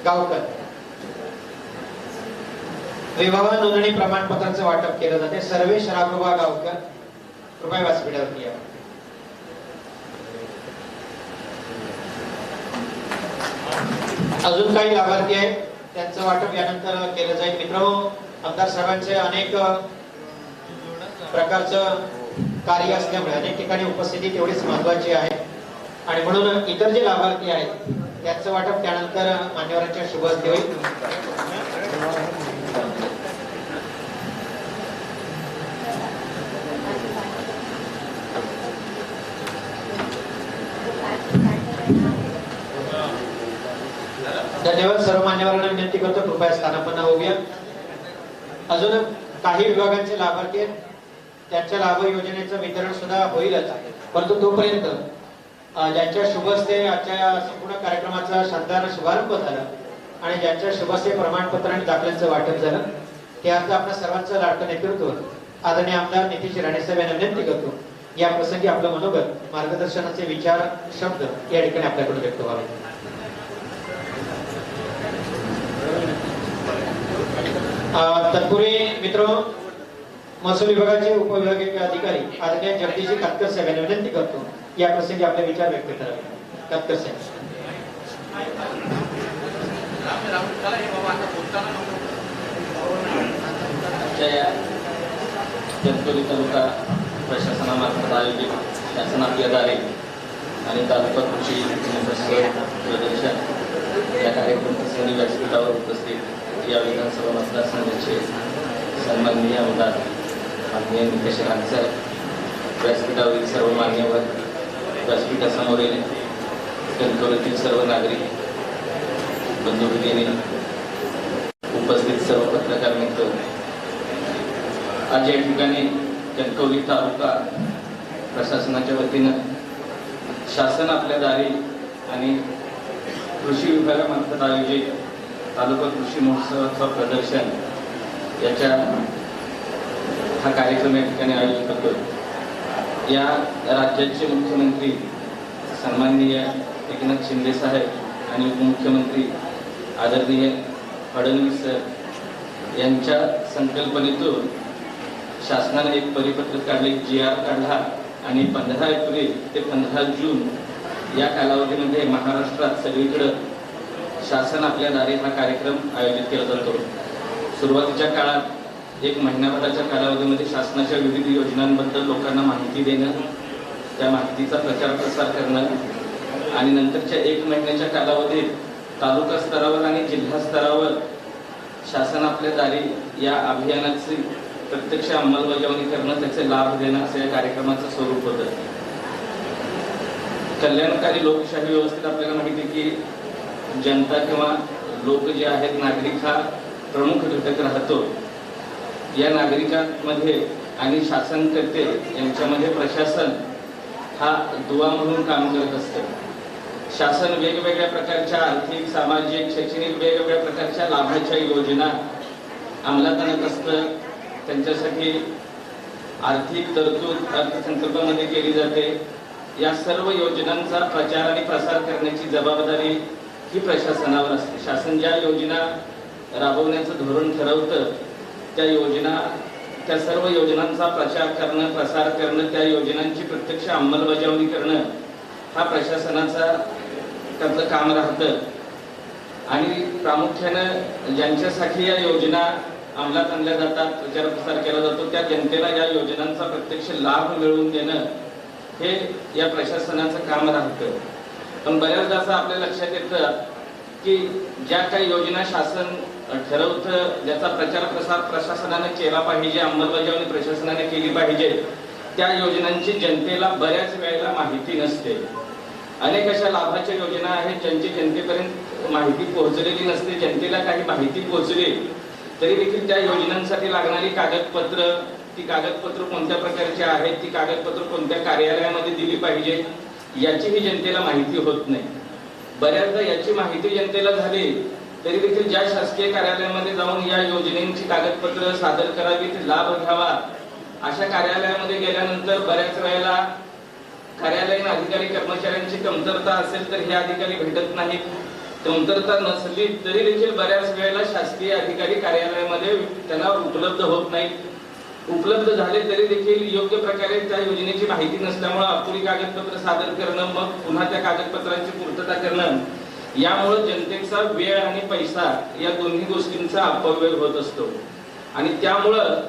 गावकर. विवाह नोंदणी प्रमाणपत्राचं वाटप केलं जाते. सर्वेश राघोबा गावकर कृपया व्यासपीठावरती या. अजून काही लाभार्थी आहेत, त्यांचं वाटप यानंतर केलं जाईल. मित्रांनो, आमदार साहेबांचे अनेक प्रकारचं कार्य असल्यामुळे अनेक ठिकाणी उपस्थिती तेवढीच महत्वाची आहे आणि म्हणून इतर जे लाभार्थी आहेत त्यांचं वाटप त्यानंतर मान्यवरांच्या शुभ हस्ते होईल. धन्यवाद. सर्व मान्यवरांना विनंती करतो कृपया स्थानापन्न होऊया. अजून काही विभागांचे लाभार्थी आहेत, त्यांच्या लाभ योजनेचं वितरण सुद्धा होईलच, परंतु तोपर्यंत ज्यांच्या शुभ हस्ते आजच्या संपूर्ण कार्यक्रमाचा शानदार शुभारंभ झाला आणि ज्यांच्या शुभ हस्ते प्रमाणपत्र आणि दाखल्यांचं वाटप झालं ते आता आपल्या सर्वांचं लाडकं नेतृत्व आदरणीय आमदार नितीश राणे साहेब यांना विनंती करतो या प्रसंगी आपलं मनोगत मार्गदर्शनाचे विचार शब्द या ठिकाणी आपल्याकडून व्यक्त व्हावे. तत्पूर्वी मित्र महसूल विभागाचे उपविभागीय अधिकारी आदरणीय जगदीशजी कातकर साहेब यांना विनंती करतो या प्रसंगी आपले विचार व्यक्त करावे. कातकर साहेब. कणकवली तालुका प्रशासनामार्फत आयोजित शासनातल्या दारे आणि तालुका कृषी प्रदर्शन या कार्यक्रम प्रसंगी व्यासपीठावर उपस्थित या विधानसभा मतदारसंघाचे सन्माननीय आमदार माननीय नितेश राणे साहेब, व्यासपीठावरील सर्व मान्यवर, व्यासपीठासमोरील कणकवलीतील सर्व नागरिक बंधू भगिनी, उपस्थित सर्व पत्रकार मित्र, आज या ठिकाणी कणकवली तालुका प्रशासनाच्या वतीनं शासन आपल्या दारी आणि कृषी विभागामार्फत आयोजित तालुका कृषी महोत्सवाचं प्रदर्शन याच्या हा कार्यक्रम या ठिकाणी आयोजित करतो. या राज्याचे मुख्यमंत्री सन्माननीय एकनाथ शिंदे साहेब आणि उपमुख्यमंत्री आदरणीय फडणवीस सर यांच्या संकल्पनेतून शासनाने एक परिपत्रक काढले, GR काढला आणि 15 एप्रिल ते 15 जून या कालावधीमध्ये महाराष्ट्रात सगळीकडे शासन आपल्या दारी हा कार्यक्रम आयोजित केला जातो. सुरुवातीच्या काळात 1 महिन्याभराच्या कालावधीमध्ये शासनाच्या विविध योजनांबद्दल लोकांना माहिती देणं, त्या माहितीचा प्रचार प्रसार करणं आणि नंतरच्या 1 महिन्याच्या कालावधीत तालुका स्तरावर आणि जिल्हा स्तरावर शासन आपल्या दारी या अभियानाची प्रत्यक्ष अंमलबजावणी करणं, त्याचे लाभ देणं असं या कार्यक्रमाचं स्वरूप होतं. कल्याणकारी लोकशाही व्यवस्थेत आपल्याला माहिती आहे की जनता किंवा लोक जे आहेत, नागरिक हा प्रमुख घटक राहतो. या नागरिकांमध्ये आणि शासनकर्ते यांच्यामध्ये प्रशासन हा दुवा म्हणून काम करत असतं. शासन वेगवेगळ्या प्रकारच्या आर्थिक, सामाजिक, शैक्षणिक वेगवेगळ्या प्रकारच्या लाभाच्या योजना अंमलात आणत असतं. त्यांच्यासाठी आर्थिक तरतूद अर्थसंकल्पामध्ये केली जाते. या सर्व योजनांचा प्रचार आणि प्रसार करण्याची जबाबदारी ही प्रशासनावर असते. शासन ज्या योजना राबवण्याचं धोरण ठरवतं त्या सर्व योजनांचा प्रचार करणं, प्रसार करणं, त्या योजनांची प्रत्यक्ष अंमलबजावणी करणं हा प्रशासनाचा त्यातलं काम राहतं. आणि प्रामुख्यानं ज्यांच्यासाठी या योजना अंमलात आणल्या जातात, प्रचार प्रसार केला जातो, त्या जनतेला या योजनांचा प्रत्यक्ष लाभ मिळवून देणं हे या प्रशासनाचं काम राहतं. पण बऱ्याचदा असं आपल्या लक्षात येतं की ज्या काही योजना शासन ठरवतं, ज्याचा प्रचार प्रसार प्रशासनाने केला पाहिजे, अंमलबजावणी प्रशासनाने केली पाहिजे, त्या योजनांची जनतेला बऱ्याच वेळेला माहिती नसते. अनेक अशा लाभाच्या योजना आहेत ज्यांची जनतेपर्यंत माहिती पोहोचलेली नसते. जनतेला काही माहिती पोहोचली तरी देखील त्या योजनांसाठी लागणारी कागदपत्र, ती कागदपत्र कोणत्या प्रकारची आहेत, ती कागदपत्र कोणत्या कार्यालयामध्ये दिली पाहिजे, याचीही जनतेला माहिती होत नाही. बऱ्याचदा याची माहिती जनतेला झाली तरी देखील ज्या शासकीय कार्यालयामध्ये जाऊन या योजनेची कागदपत्र सादर करावीत, लाभ घ्यावा, अशा कार्यालयामध्ये गेल्यानंतर बऱ्याच वेळेला कार्यालयीन अधिकारी कर्मचाऱ्यांची कमतरता असेल तर हे अधिकारी भेटत नाहीत. कमतरता नसली तरी देखील बऱ्याच वेळेला शासकीय अधिकारी कार्यालयामध्ये त्यांना उपलब्ध होत नाहीत. उपलब्ध झाले तरी देखील योग्य प्रकारे त्या योजनेची माहिती नसल्यामुळे अपुरी कागदपत्र सादर करणं, मग पुन्हा त्या कागदपत्रांची पूर्तता करणं, यामुळे जनतेचा वेळ आणि पैसा या दोन्ही गोष्टींचा अपव्यय होत असतो. आणि त्यामुळं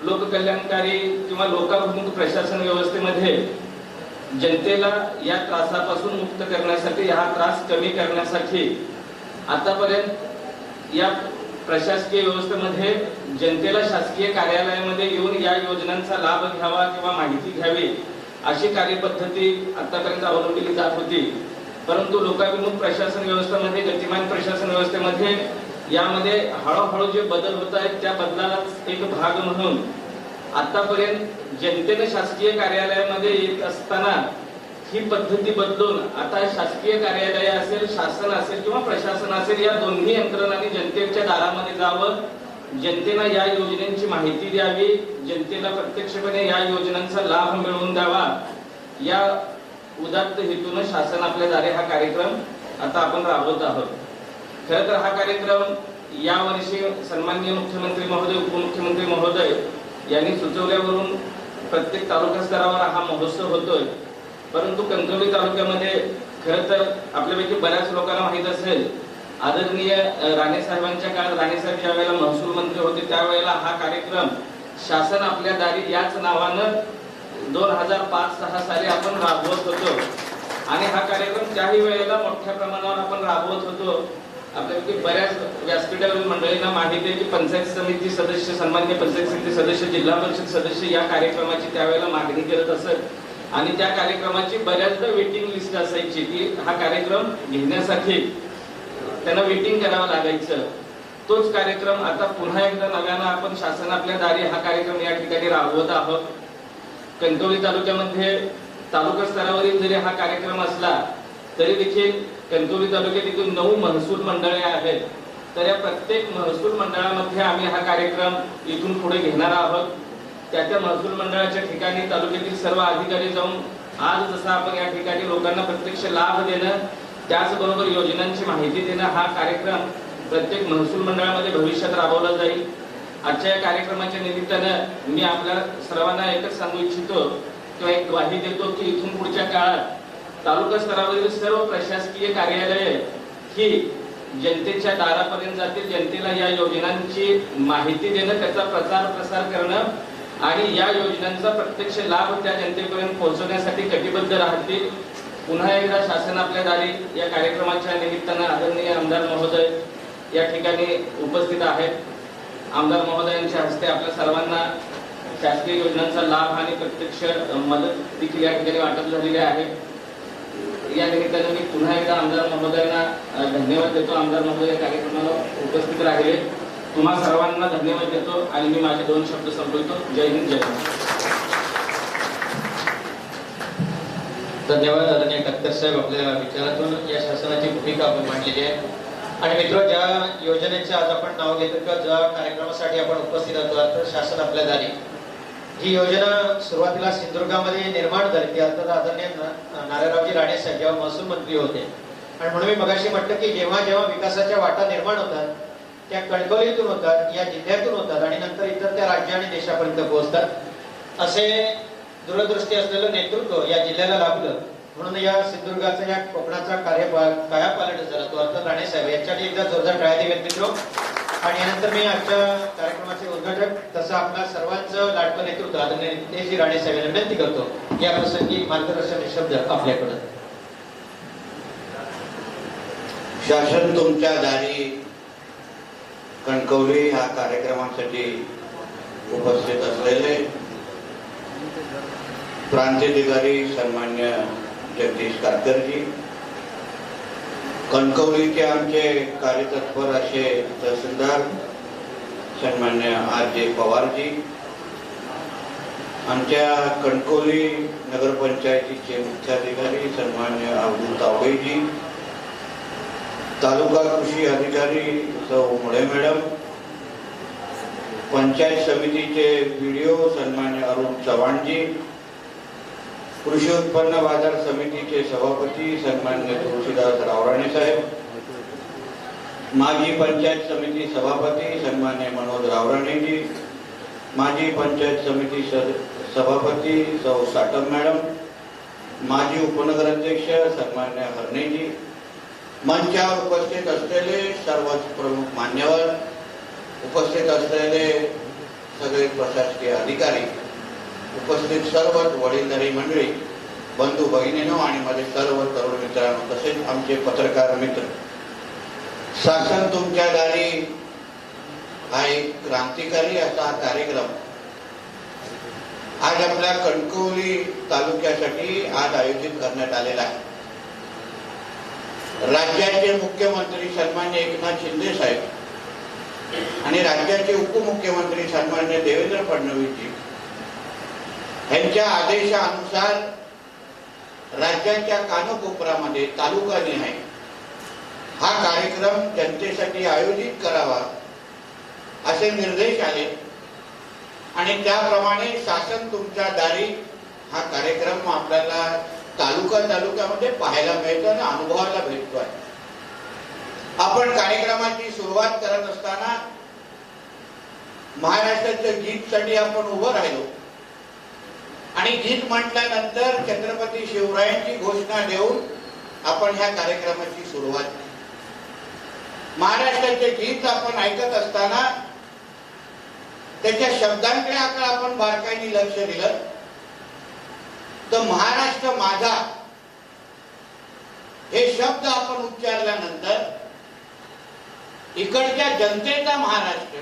लोककल्याणकारी किंवा लोकाभिमुख प्रशासन व्यवस्थेमध्ये जनतेला या त्रासापासून मुक्त करण्यासाठी, हा त्रास कमी करण्यासाठी आतापर्यंत या प्रशासकीय व्यवस्थेमध्ये जनतेला शासकीय कार्यालयामध्ये येऊन या योजनांचा लाभ घ्यावा किंवा माहिती घ्यावी अशी कार्यपद्धती आतापर्यंत अवलंबली जात होती. परंतु लोकाभिमुख प्रशासन व्यवस्थेमध्ये, गतिमान प्रशासन व्यवस्थेमध्ये यामध्ये हळूहळू जे बदल होत आहेत त्या बदलाचा एक भाग म्हणून आतापर्यंत जनतेने शासकीय कार्यालयामध्ये येत असताना ही पद्धती बदलून आता शासकीय कार्यालय असेल, शासन असेल किंवा प्रशासन असेल, या दोन्ही यंत्रणांनी जनतेच्या दारामध्ये जावं, जनतेला या योजनांची माहिती द्यावी, जनतेला प्रत्यक्षपणे या योजनांचा लाभ मिळवून द्यावा, या उदात्त हेतून शासन आपल्या दारी हा कार्यक्रम आता आपण राबवत आहोत. खरं तर हा कार्यक्रम यावर्षी सन्माननीय मुख्यमंत्री महोदय, उपमुख्यमंत्री महोदय यांनी सुचवल्यावरून प्रत्येक तालुका स्तरावर हा महोत्सव होतोय. परंतु कणकवली तालुक्यामध्ये खरं तर आपल्यापैकी बऱ्याच लोकांना माहीत असेल, आदरणीय राणे साहेबांच्या काळात, राणे साहेब ज्या वेळेला महसूल मंत्री होते त्यावेळेला हा कार्यक्रम शासन आपल्या दारी याच नावानं 2005-06 साली आपण राबवत होतो. आणि हा कार्यक्रम त्याही वेळेला मोठ्या प्रमाणावर आपण राबवत होतो. आपल्यापैकी बऱ्याच व्यासपीठावरील मंडळींना माहिती आहे की पंचायत समिती सदस्य, सन्माननीय पंचायत समिती सदस्य, जिल्हा परिषद सदस्य या कार्यक्रमाची त्यावेळेला मागणी करत असत. आणि त्या कार्यक्रमाची बऱ्याचदा वेटिंग लिस्ट असायची की हा कार्यक्रम घेण्यासाठी त्यांना वेटिंग करावं लागायचं. तोच कार्यक्रम आता पुन्हा एकदा नव्यानं आपण शासन आपल्या दारी हा कार्यक्रम या ठिकाणी राबवत आहोत. कणकवली तालुक्यामध्ये तालुका स्तरावरील जरी हा कार्यक्रम असला तरी देखील कणकवली तालुक्यात एकूण 9 महसूल मंडळे आहेत. तर या प्रत्येक महसूल मंडळामध्ये आम्ही हा कार्यक्रम इथून पुढे घेणार आहोत. त्या महसूल मंडळाच्या ठिकाणी तालुक्यातील सर्व अधिकारी जाऊन आज जसा आपण या ठिकाणी लोकांना प्रत्यक्ष लाभ देणं, त्याचबरोबर योजनांची माहिती देणं, हा कार्यक्रम प्रत्येक महसूल मंडळामध्ये भविष्यात राबवला जाईल. आजच्या या कार्यक्रमाच्या निमित्तानं मी आपल्या सर्वांना एकच सांगू इच्छितो किंवा एक ग्वाही देतो की इथून पुढच्या काळात तालुका स्तरावरील सर्व प्रशासकीय कार्यालये ही जनतेच्या दारापर्यंत जातील. जनतेला या योजनांची माहिती देणं, त्याचा प्रचार प्रसार करणं आणि या योजनांचा प्रत्यक्ष लाभ त्या जनतेपर्यंत पोहोचवण्यासाठी कटिबद्ध राहतील. पुन्हा एकदा शासन आपल्या दारी या कार्यक्रमाच्या निमित्तानं आदरणीय आमदार महोदय या ठिकाणी उपस्थित आहेत. आमदार महोदयांच्या हस्ते आपल्या सर्वांना शासकीय योजनांचा लाभ आणि प्रत्यक्ष मदत देखील या ठिकाणी वाटप झालेली आहे. या निमित्तानं मी पुन्हा एकदा आमदार महोदयांना धन्यवाद देतो. आमदार महोदय या कार्यक्रमाला उपस्थित राहिले. तुम्हा सर्वांना धन्यवाद देतो आणि मी माझे 2 शब्द संपवतो. जय हिंद, जय महाराष्ट्र. धन्यवाद आदरणीय डॉक्टर साहेब, आपल्या विचारातून या शासनाची भूमिका आपण मांडलेली आहे. आणि मित्र, ज्या योजनेचे आज आपण नाव घेतो किंवा ज्या कार्यक्रमासाठी आपण उपस्थित आहोत, अर्थात शासन आपल्या दारी, ही योजना सुरुवातीला सिंधुदुर्गामध्ये निर्माण झाली. ती अर्थात आदरणीय नारायणरावजी राणे साहेब जेव्हा महसूल मंत्री होते. आणि म्हणून मी मगाशी म्हटलं की जेव्हा जेव्हा विकासाच्या वाटा निर्माण होतात त्या कणकवलीतून होतात, या जिल्ह्यातून होतात आणि नंतर इतर त्या राज्य आणि देशापर्यंत पोहोचतात. असे दूरदृष्टी असलेलं नेतृत्व या जिल्ह्याला लाभलं. म्हणून या सिंधुदुर्गाचा, या कोकणाचा कायापालट झाला तो अर्थात राणे साहेब यांच्यासाठी एकदा जोरदार टाळ्या द्या मित्र. आणि यानंतर मी आजच्या कार्यक्रमाचे उद्घाटक तसं आपला सर्वांचं लाडकं नेतृत्व आदरणीय नितेशजी राणे साहेबांना विनंती करतो या प्रसंगी मार्गदर्शन शब्द आपल्याकडं. शासन तुमच्या दारी कणकवली ह्या कार्यक्रमासाठी उपस्थित असलेले प्रांताधिकारी सन्मान्य जगदीश कातकरजी, कणकवलीचे आमचे कार्यतत्पर असे तहसीलदार सन्मान्य R.J. पवारजी, आमच्या कणकवली नगरपंचायतीचे मुख्याधिकारी सन्मान्य अब्दुल तावडेजी, तालुका कृषी अधिकारी सौ मुळे मॅडम, पंचायत समितीचे व्हिडिओ सन्मान्य अरुण चव्हाणजी, कृषी उत्पन्न बाजार समितीचे सभापती सन्मान्य तुळशीदास रावराणे साहेब, माजी पंचायत समिती सभापती सन्मान्य मनोज रावराणेजी, माजी पंचायत समिती सभापती सौ साटम मॅडम, माजी उपनगराध्यक्ष सन्मान्य हरणेजी, मंचावर उपस्थित असलेले सर्वच प्रमुख मान्यवर, उपस्थित असलेले सगळे प्रशासकीय अधिकारी, उपस्थित सर्व वडीलधारी मंडळी, बंधू भगिनींनो आणि माझे सर्व तरुण मित्रांनो, तसेच आमचे पत्रकार मित्र, शासन तुमच्या दारी हा एक क्रांतिकारी असा कार्यक्रम आज आपल्या कणकवली तालुक्यासाठी आज आयोजित करण्यात आलेला आहे. राज्याचे मुख्यमंत्री सन्मान्य एकनाथ शिंदे साहेब आणि राज्याचे उपमुख्यमंत्री सन्मान्य देवेंद्र फडणवीसजी यांच्या आदेशानुसार राज्याच्या कानकोपऱ्यामध्ये तालुकानिहाय हा कार्यक्रम जनतेसाठी आयोजित करावा असे निर्देश आले आणि त्याप्रमाणे शासन तुमच्या दारी हा कार्यक्रम आपल्याला तालुक्यामध्ये पाहायला मिळतो आणि अनुभवायला भेटतोय. आपण कार्यक्रमाची सुरुवात करत असताना महाराष्ट्राच्या गीतसाठी आपण उभं राहिलो आणि गीत म्हटल्यानंतर छत्रपती शिवरायांची घोषणा देऊन आपण ह्या कार्यक्रमाची सुरुवात केली. महाराष्ट्राचे गीत आपण ऐकत असताना त्याच्या शब्दांकडे आपण बारकाईने लक्ष दिलं तर महाराष्ट्र माझा हे शब्द आपण उच्चारल्यानंतर इकडच्या जनतेचा महाराष्ट्र,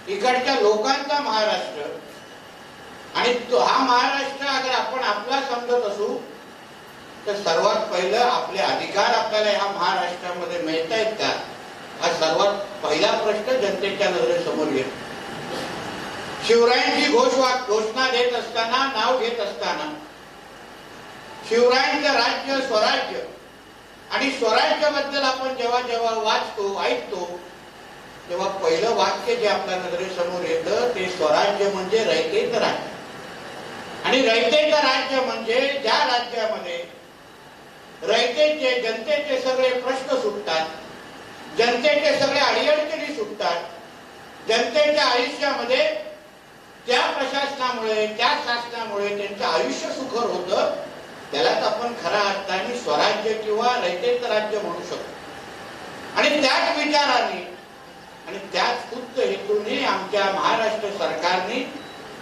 इकडच्या लोकांचा महाराष्ट्र आणि हा महाराष्ट्र अगर आपण आपला समजत असू तर सर्वात पहिलं आपले अधिकार आपल्याला ह्या महाराष्ट्रामध्ये मिळत आहेत का हा सर्वात पहिला प्रश्न जनतेच्या नजरेसमोर येतो. शिवरायांची घोषणा देत असताना, नाव घेत असताना शिवरायांचं राज्य स्वराज्य आणि स्वराज्याबद्दल आपण जेव्हा जेव्हा वाचतो, ऐकतो तेव्हा पहिलं वाक्य जे आपल्या नजरेसमोर येतं ते स्वराज्य म्हणजे रयतेचं राज्य आणि रयतेचं राज्य म्हणजे ज्या राज्यामध्ये रयतेचे जनतेचे सगळे प्रश्न सुटतात, जनतेचे सगळे अडीअडचणी सुटतात, जनतेच्या आयुष्यामध्ये त्या प्रशासनामुळे, त्या शासनामुळे त्यांचं आयुष्य सुखर होतं, त्यालाच आपण खऱ्या अर्थाने स्वराज्य किंवा रयतेचं राज्य म्हणू शकतो. आणि त्याच विचाराने आणि त्याच उत्त हेतूने आमच्या महाराष्ट्र सरकारने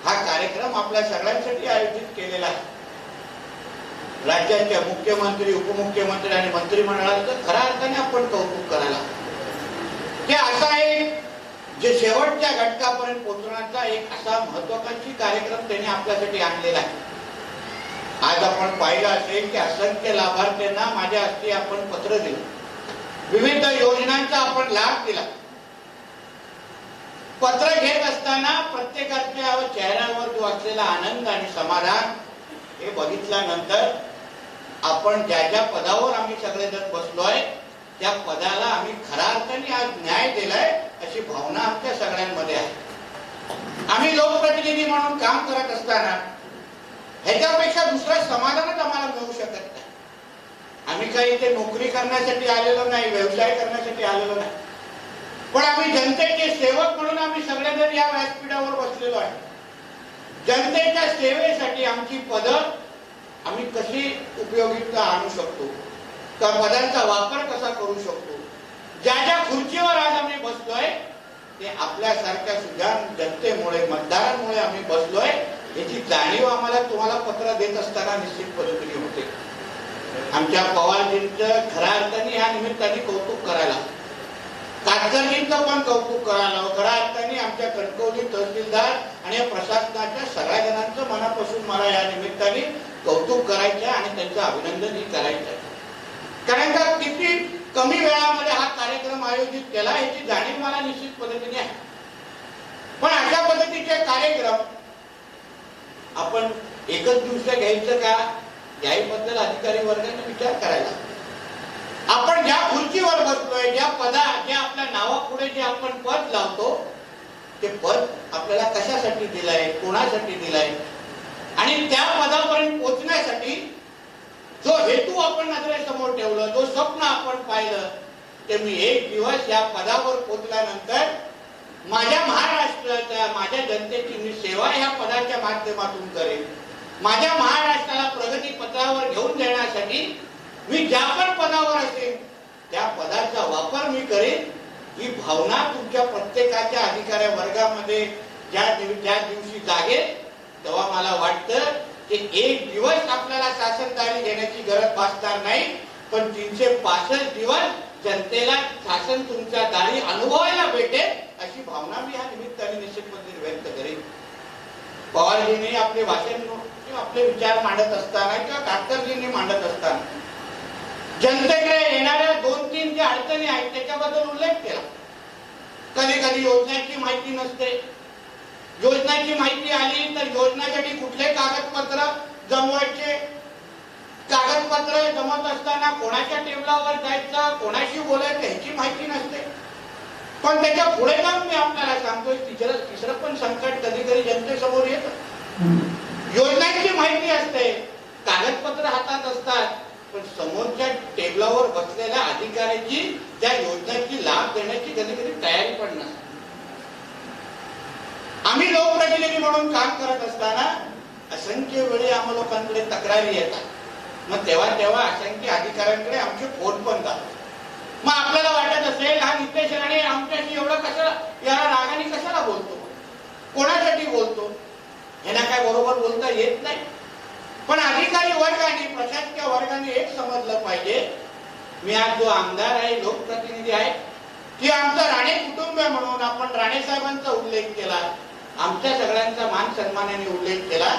हा कार्यक्रम आपल्या सगळ्यांसाठी आयोजित केलेला आहे. राज्याच्या मुख्यमंत्री, उपमुख्यमंत्री आणि मंत्रिमंडळाचं खऱ्या अर्थाने आपण कौतुक करायला ते असा एक जे शेवटच्या घटकापर्यंत पोहोचण्याचा एक असा महत्वाकांक्षी कार्यक्रम त्यांनी आपल्यासाठी आणलेला आहे. आज आपण पाहिलं असेल की असंख्य लाभार्थ्यांना माझ्या हस्ते आपण पत्र दिलं, विविध योजनांचा आपण लाभ दिला. पत्र घेत असताना प्रत्येकाच्या चेहऱ्यावर जो असलेला आनंद आणि समाधान हे बघितल्यानंतर आपण ज्या ज्या पदावर आम्ही सगळेजण बसलोय त्या पदाला आम्ही खऱ्या अर्थाने आज न्याय दिलाय अशी भावना आमच्या सगळ्यांमध्ये आहे. आम्ही लोकप्रतिनिधी म्हणून काम करत असताना ह्याच्यापेक्षा दुसरं समाधानच आम्हाला मिळू शकत नाही. आम्ही काही इथे नोकरी करण्यासाठी आलेलो नाही, व्यवसाय करण्यासाठी आलेलो नाही, पण आम्ही जनतेचे सेवक म्हणून आम्ही सगळेजण या व्यासपीठावर बसलेलो आहे. जनतेच्या सेवेसाठी आमची पदं आम्ही कशी उपयोगिता आणू शकतो, त्या पदांचा वापर कसा करू शकतो, ज्या ज्या खुर्चीवर आज आम्ही बसलोय ते आपल्यासारख्या सुजाण जनतेमुळे, मतदारांमुळे आम्ही बसलोय, याची जाणीव आम्हाला तुम्हाला पत्र देत असताना निश्चित पद्धतीने होते. आमच्या पवारजींचं खऱ्या अर्थाने ह्या निमित्ताने कौतुक करायला, कातकर्जींचं पण कौतुक करायला, खऱ्या अर्थाने आमच्या कणकवली तहसीलदार आणि या प्रशासनाच्या सगळ्या जणांचं मनापासून मला या निमित्ताने कौतुक करायचं आणि त्यांचं अभिनंदनही करायचं. कारण का किती कमी वेळामध्ये हा कार्यक्रम आयोजित केला याची जाणीव मला निश्चित पद्धतीने आहे. पण अशा पद्धतीचे कार्यक्रम आपण एकच दिवस घ्यायचं का, याबद्दल अधिकारी वर्गाने विचार करायला. आपण ज्या खुर्चीवर बसलोय, ज्या आपल्या नावापुढे जे आपण पद लावतो, ते पद आपल्याला कशासाठी दिलंय, कोणासाठी दिलंय, आणि त्या पदापर्यंत पोहोचण्यासाठी जो हेतू आपण नजरेसमोर ठेवलं, जो स्वप्न आपण पाहिलं, ते मी एक दिवस या पदावर पोहोचल्यानंतर माझ्या महाराष्ट्राच्या, माझ्या जनतेची मी सेवा या पदाच्या माध्यमातून करेन. माझ्या महाराष्ट्राला प्रगती पथावर घेऊन जाण्यासाठी मी ज्या पण पदावर असेल त्या पदाचा वापर मी करेन, ही भावना तुमच्या प्रत्येकाच्या अधिकारी वर्गामध्ये ज्या दिवशी जागेल तेव्हा मला वाटतं की एक दिवस आपल्याला शासनदारी घेण्याची गरज भासणार नाही, पण 365 दिवस जनतेला शासन तुमच्या दारी अनुभवायला भेटेल, अशी भावना मी ह्या निमित्ताने निश्चित पद्धतीने व्यक्त करेन. पवारजींनी आपले भाषण किंवा आपले विचार मांडत असताना किंवा कातकरजींनी मांडत असताना जनतेकडे येणाऱ्या 2-3 ज्या अडचणी आहेत त्याच्याबद्दल उल्लेख केला. कधी कधी योजनेची माहिती नसते, योजनेची माहिती आली तर योजनेसाठी कुठले कागदपत्र जमवायचे, कागदपत्र जमत असताना कोणाच्या टेबलावर जायचं, कोणाशी बोलायचं ह्याची माहिती नसते. पण त्याच्या पुढे जाऊन मी आपल्याला सांगतोय तिसरं पण संकट कधी कधी जनतेसमोर येतं. योजनांची माहिती असते, कागदपत्र हातात असतात, पण समोरच्या टेबलावर बसलेल्या अधिकाऱ्याची त्या योजनेची लाभ देण्याची कधी कधी तयारी पण नसते. आम्ही लोकप्रतिनिधी म्हणून काम करत असताना असंख्य वेळी आम्हा लोकांकडे तक्रारी येतात. मग तेव्हा असंख्य अधिकाऱ्यांकडे आमचे फोन पण जातात. मग आपल्याला वाटत असेल हा नितेश राणे आमच्याशी एवढं कशाला, या रागाने कशाला बोलतो, कोणासाठी बोलतो, यांना काय बरोबर बोलता येत नाही. पण अधिकारी वर्गाने, प्रशासकीय वर्गाने एक समजलं पाहिजे, मी आज जो आमदार आहे, लोकप्रतिनिधी आहे, की आमचा राणे कुटुंब म्हणून आपण राणे साहेबांचा उल्लेख केला, आमच्या सगळ्यांचा मान सन्मानाने उल्लेख केला.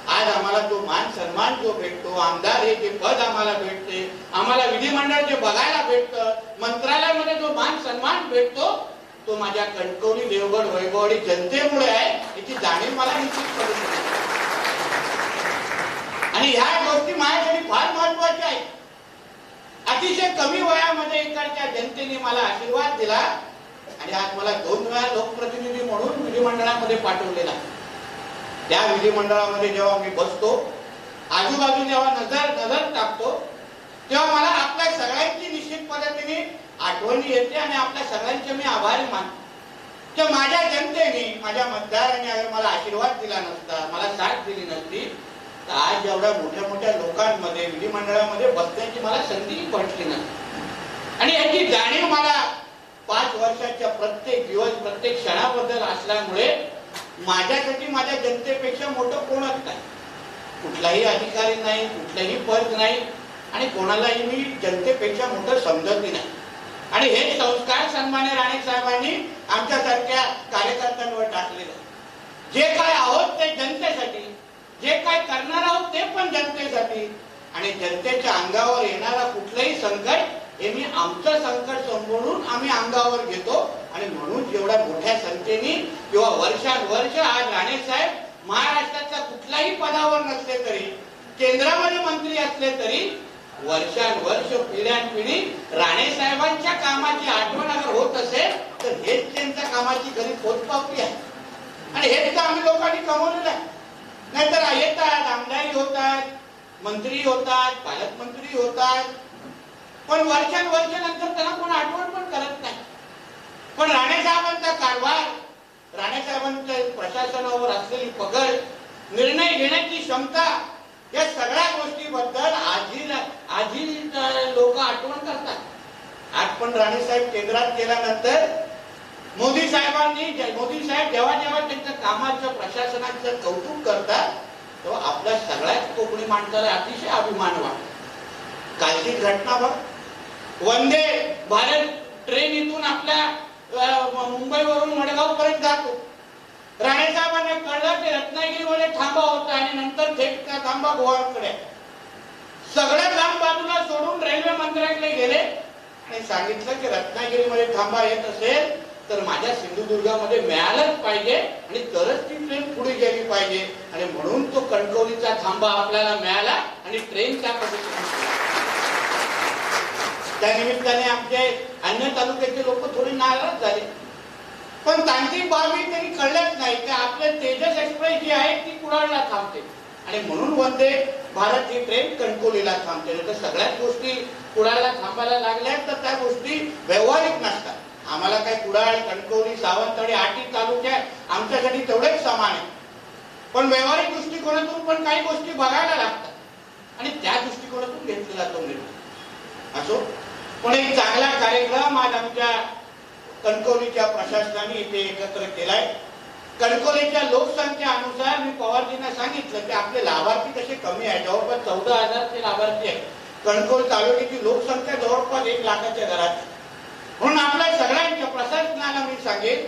आज आम्हाला जो मान सन्मान जो भेटतो, आमदार हे जे पद आम्हाला भेटते, आम्हाला विधिमंडळ जे बघायला भेटतं, मंत्रालयामध्ये जो मान सन्मान भेटतो, तो माझ्या कणकवली, देवगड, वैभववाडी जनतेमुळे आहे, याची जाणीव मला निश्चित पडते. आणि ह्या गोष्टी माझ्यासाठी फार महत्वाच्या आहेत. अतिशय कमी वयामध्ये इकडच्या जनतेने मला आशीर्वाद दिला आणि आज मला 2 वेळा लोकप्रतिनिधी म्हणून विधिमंडळामध्ये पाठवलेला. त्या विधिमंडळामध्ये जेव्हा मी बसतो, आजूबाजू जेव्हा नजर टाकतो, तेव्हा मला आपल्या सगळ्यांची निश्चित पद्धतीने आठवणी येते आणि आपल्या सगळ्यांचे मी आभारी मानतो. की माझ्या जनतेने, माझ्या मतदारांनी अगर मला आशीर्वाद दिला नसता, मला साथ दिली नसती, तर आज एवढ्या मोठ्या मोठ्या लोकांमध्ये विधिमंडळामध्ये बसण्याची मला संधी पडली नसती. आणि याची जाणीव मला 5 वर्षाच्या प्रत्येक दिवस, प्रत्येक क्षणाबद्दल असल्यामुळे माझ्यासाठी माझ्या जनतेपेक्षा मोठं कोणच नाही, कुठलाही अधिकारी नाही, कुठलंही पद नाही, आणि कोणालाही मी जनतेपेक्षा मोठं समजतही नाही. आणि हे संस्कार सन्मान्य राणे साहेबांनी आमच्यासारख्या कार्यकर्त्यांवर टाकलेलं. जे काय आहोत ते जनतेसाठी, जे काय करणार आहोत ते पण जनतेसाठी, आणि जनतेच्या अंगावर येणारा कुठलंही संकट हे मी आमचं संकट समजून आम्ही अंगावर घेतो. आणि म्हणून जेवढ्या मोठ्या संख्येने किंवा वर्षानुवर्ष आज राणे साहेब महाराष्ट्राच्या कुठल्याही पदावर नसले तरी, केंद्रामध्ये मंत्री असले तरी, वर्षानुवर्ष पिढ्यानपिढी राणे साहेबांच्या कामाची आठवण अगर होत असेल तर हेच त्यांच्या कामाची खरी पोचपावती आहे. आणि हेच तर आम्ही लोकांनी कमवलेलं आहे. नाहीतर येतात, आमदारी होतात, मंत्री होतात, पालकमंत्री होतात, पण वर्षानुवर्षानंतर त्यांना कोण आठवण पण करत नाही. पण राणे साहेबांचा कारभार, राणे साहेबांच्या प्रशासनावर असलेली पकड, निर्णय घेण्याची क्षमता, या सगळ्या गोष्टीबद्दल आजी लोक आठवण करतात. आज पण राणे साहेब केंद्रात गेल्यानंतर मोदी साहेब जेव्हा जेव्हा त्यांच्या कामाचं प्रशासनाचं कौतुक करतात तेव्हा आपल्या सगळ्याच कोकणी माणसाला अतिशय अभिमान वाटतो. कालची घटना बघ, वंदे भारत ट्रेन इथून आपल्या मुंबईवरून मडगाव पर्यंत जातो. राणे साहेबांना कळलं की रत्नागिरीमध्ये थांबा होता आणि नंतर थेट त्या थांबा गोवाकडे. सगळ्या लांब बाजूला सोडून रेल्वे मंत्र्याकडे गेले आणि सांगितलं की रत्नागिरीमध्ये थांबा येत असेल तर माझ्या सिंधुदुर्गामध्ये मिळालंच पाहिजे आणि तरच ती ट्रेन पुढे गेली पाहिजे. आणि म्हणून तो कणकवलीचा थांबा आपल्याला मिळाला आणि ट्रेन त्या पद्धतीने. त्या निमित्ताने आमचे अन्य तालुक्याचे लोक थोडे नाराज झाले, पण तांत्रिक बाबी त्यांनी कळल्याच नाही की आपले तेजस एक्सप्रेस जी आहे ती कुडाळला थांबते आणि म्हणून वंदे भारत ही ट्रेन कणकवलीला थांबते. तर सगळ्याच गोष्टी कुडाळला थांबायला लागल्या तर त्या गोष्टी व्यवहारिक नसतात. आम्हाला काय कुडाळ, कणकवली, सावंतवाडी आठी तालुक्यात आमच्यासाठी तेवढेच समान आहे, पण व्यवहारिक दृष्टिकोनातून पण काही गोष्टी बघायला लागतात आणि त्या दृष्टिकोनातून घेतलेला तो निर्णय असो. पण एक चांगला कार्यक्रम आज आमच्या कणकवलीच्या प्रशासनाने इथे एकत्र केलाय. कणकवलीच्या लोकसंख्येनुसार मी पवारजींना सांगितलं की आपले लाभार्थी कसे कमी आहे, जवळपास 14,000 ते लाभार्थी आहेत. कणकवली तालुक्याची लोकसंख्या जवळपास 1 लाखाच्या घरात. म्हणून आपल्या सगळ्यांच्या प्रशासनाला मी सांगेन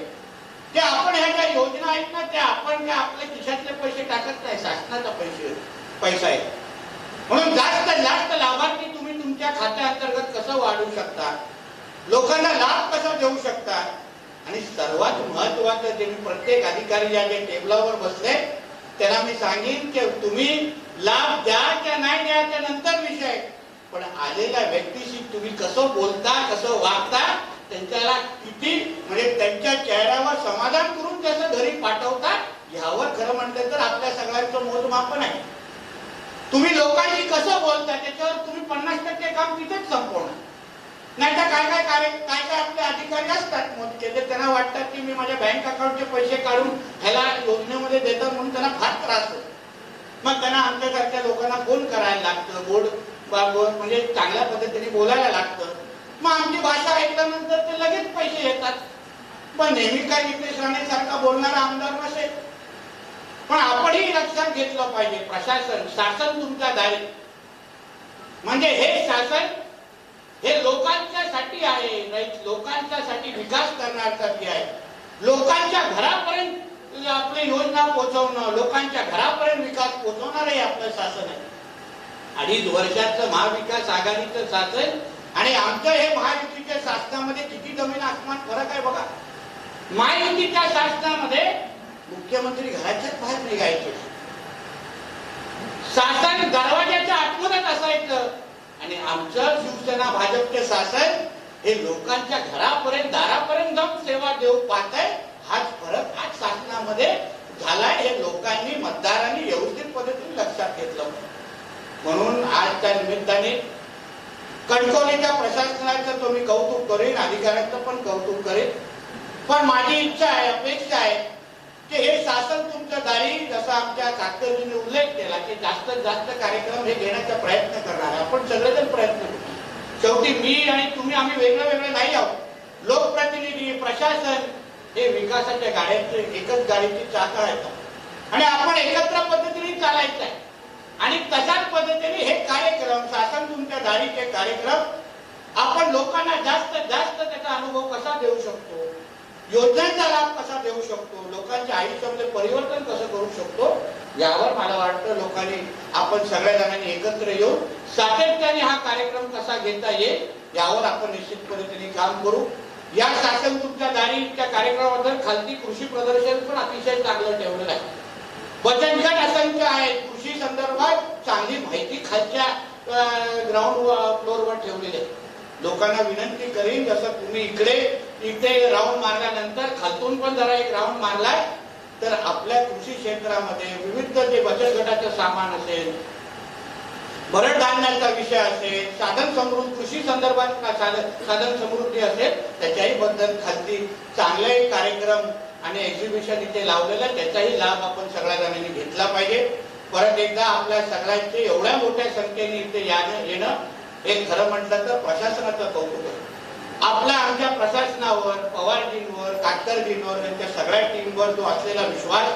की आपण ह्या ज्या योजना आहेत ना त्या आपण काय आपल्या खिशातले पैसे टाकत नाही, शासनाचा पैसा आहे. म्हणून जास्त जास्त लाभार्थी तुम्ही तुमच्या खात्याअंतर्गत कसं वाढवू शकता, लोकांना लाभ कसा देऊ शकता. आणि सर्वात महत्वाचं जे मी प्रत्येक अधिकारी ज्या टेबलावर बसले त्यांना मी सांगेन की तुम्ही लाभ द्या की नाही द्याच्या नंतर विषय, पण आलेल्या व्यक्तीशी तुम्ही कसं बोलता, कसं वागता, त्यांच्याला किती म्हणजे त्यांच्या चेहऱ्यावर समाधान करून कसं घरी पाठवता, यावर खरं म्हटलं तर आपल्या सगळ्यांचं मोजमापन आहे. तुम्ही लोकांशी कसं बोलता त्याच्यावर तुम्ही 50% काम तिथेच संपवणार. नाही तर काय आपले अधिकारी असतात मोजके, त्यांना वाटतात की मी माझ्या बँक अकाउंटचे पैसे काढून ह्याला योजनेमध्ये देतात म्हणून त्यांना फार त्रास होतो. मग त्यांना आमच्यासारख्या लोकांना फोन करायला लागतं, गोड म्हणजे चांगल्या पद्धतीने बोलायला लागतं. मग आमची भाषा ऐकल्यानंतर ते लगेच पैसे येतात. पण नेहमी काय नितेश राणे सारखा बोलणारा आमदार नसेल. पण आपणही लक्षात घेतलं पाहिजे शासन तुमच्या दारी. म्हणजे हे शासन हे लोकांच्यासाठी आहे, लोकांच्यासाठी विकास करण्यासाठी आहे. लोकांच्या घरापर्यंत आपली योजना पोहोचवणं, लोकांच्या घरापर्यंत विकास पोहोचवणार हे आपलं शासन आहे. 2.5 वर्षाचं महाविकास आघाडीचं शासन आणि आमच्या हे महायुतीच्या शासनामध्ये किती जमीन आसमान फरक आहे बघा. महायुतीच्या शासनामध्ये मुख्यमंत्री घराच्याच बाहेर निघायचे, शासन दरवाजाच्या आतमध्येच असायचं. आणि आमचं शिवसेना भाजपचे शासन हे लोकांच्या घरापर्यंत दारापर्यंत जाऊन सेवा देऊ पाहतंय. हाच फरक आज शासनामध्ये झालाय. हे लोकांनी मतदारांनी व्यवस्थित पद्धतीने लक्षात घेतलं. म्हणून आज त्या निमित्ताने कणकवलीच्या प्रशासनाचं तो मी कौतुक करेन, अधिकाऱ्यांचं पण कौतुक करेन. पण माझी इच्छा आहे, अपेक्षा आहे की हे शासन तुमच्या दारी जसं आमच्या काकरजीने उल्लेख केला की जास्तीत जास्त कार्यक्रम हे घेण्याचा प्रयत्न करणार आहे. आपण सगळेजण प्रयत्न करू. शेवटी मी आणि तुम्ही आम्ही वेगळे वेगळे नाही आहोत. लोकप्रतिनिधी, प्रशासन हे विकासाच्या गाड्यांचे एकच गाडीची चाकं आहेत आणि आपण एकत्र पद्धतीने चालायचं आहे. आणि तशाच पद्धतीने हे कार्यक्रम शासन तुमच्या दारीचे कार्यक्रम आपण लोकांना जास्तीत जास्त त्याचा अनुभव कसा देऊ शकतो, योजनांचा लाभ कसा देऊ शकतो, लोकांच्या आयुष्यामध्ये परिवर्तन कसं करू शकतो, यावर मला वाटतं लोकांनी आपण सगळ्या जणांनी एकत्र येऊन सातत्याने हा कार्यक्रम कसा घेता येईल यावर आपण निश्चित पद्धतीने काम करू. या शासन तुमच्या दारीच्या कार्यक्रमाबद्दल खालती कृषी प्रदर्शन पण अतिशय चांगलं ठेवलेलं आहे. बचतगट असंख्य आहेत. कृषी संदर्भात चांगली माहिती खालच्या ग्राउंड फ्लोअरवर ठेवलेली आहे. लोकांना विनंती करीन जसं तुम्ही इथे राऊंड मारल्यानंतर खालतून पण जरा एक राऊंड मारलाय तर आपल्या कृषी क्षेत्रामध्ये विविध जे बचत गटाचं सामान असेल, भरड धान्याचा विषय असेल, साधन समृद्धी कृषी संदर्भात साधन समृद्धी असेल त्याच्याही बद्दल खालती चांगले कार्यक्रम आणि एक्झिबिशन इथे लावलेलं त्याचाही लाभ आपण सगळ्या जणांनी घेतला पाहिजे. परत एकदा आपल्या सगळ्यांचे एवढ्या मोठ्या संख्येने इथे येणं हे खरं म्हटलं तर प्रशासनाचं कौतुक आहे. आपला आमच्या प्रशासनावर, पवारजींवर, काटकरजींवर, त्यांच्या सगळ्या टीमवर जो असलेला विश्वास,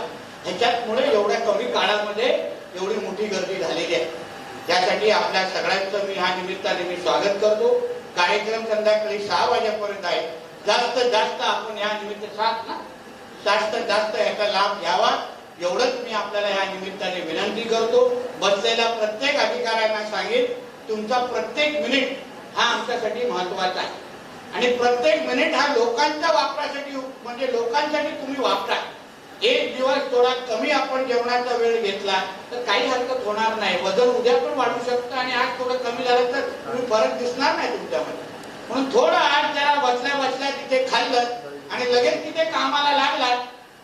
ह्याच्यामुळे एवढ्या कमी काळामध्ये एवढी मोठी गर्दी झालेली आहे. त्यासाठी आपल्या सगळ्यांचं मी ह्या निमित्ताने मी स्वागत करतो. कार्यक्रम संध्याकाळी 6 वाजेपर्यंत आहे. जास्तीत जास्त आपण ह्या निमित्त जास्तीत जास्त याचा लाभ घ्यावा एवढंच मी आपल्याला ह्या निमित्ताने विनंती करतो. बसलेल्या प्रत्येक अधिकाऱ्यांना सांगेन, तुमचा प्रत्येक मिनिट हा आमच्यासाठी महत्वाचा आहे आणि प्रत्येक मिनिट हा लोकांच्या वापरासाठी, म्हणजे लोकांसाठी तुम्ही वापरा. एक दिवस थोडा कमी आपण जेवणाचा वेळ घेतला तर काही हरकत होणार नाही. वजन उद्या पण वाढू शकतं आणि आज थोडं कमी झालं तर तुम्ही फरक दिसणार नाही तुमच्यामध्ये. म्हणून थोडं आज जरा बसल्या बसल्या तिथे खाल्लं आणि लगेच तिथे कामाला लागला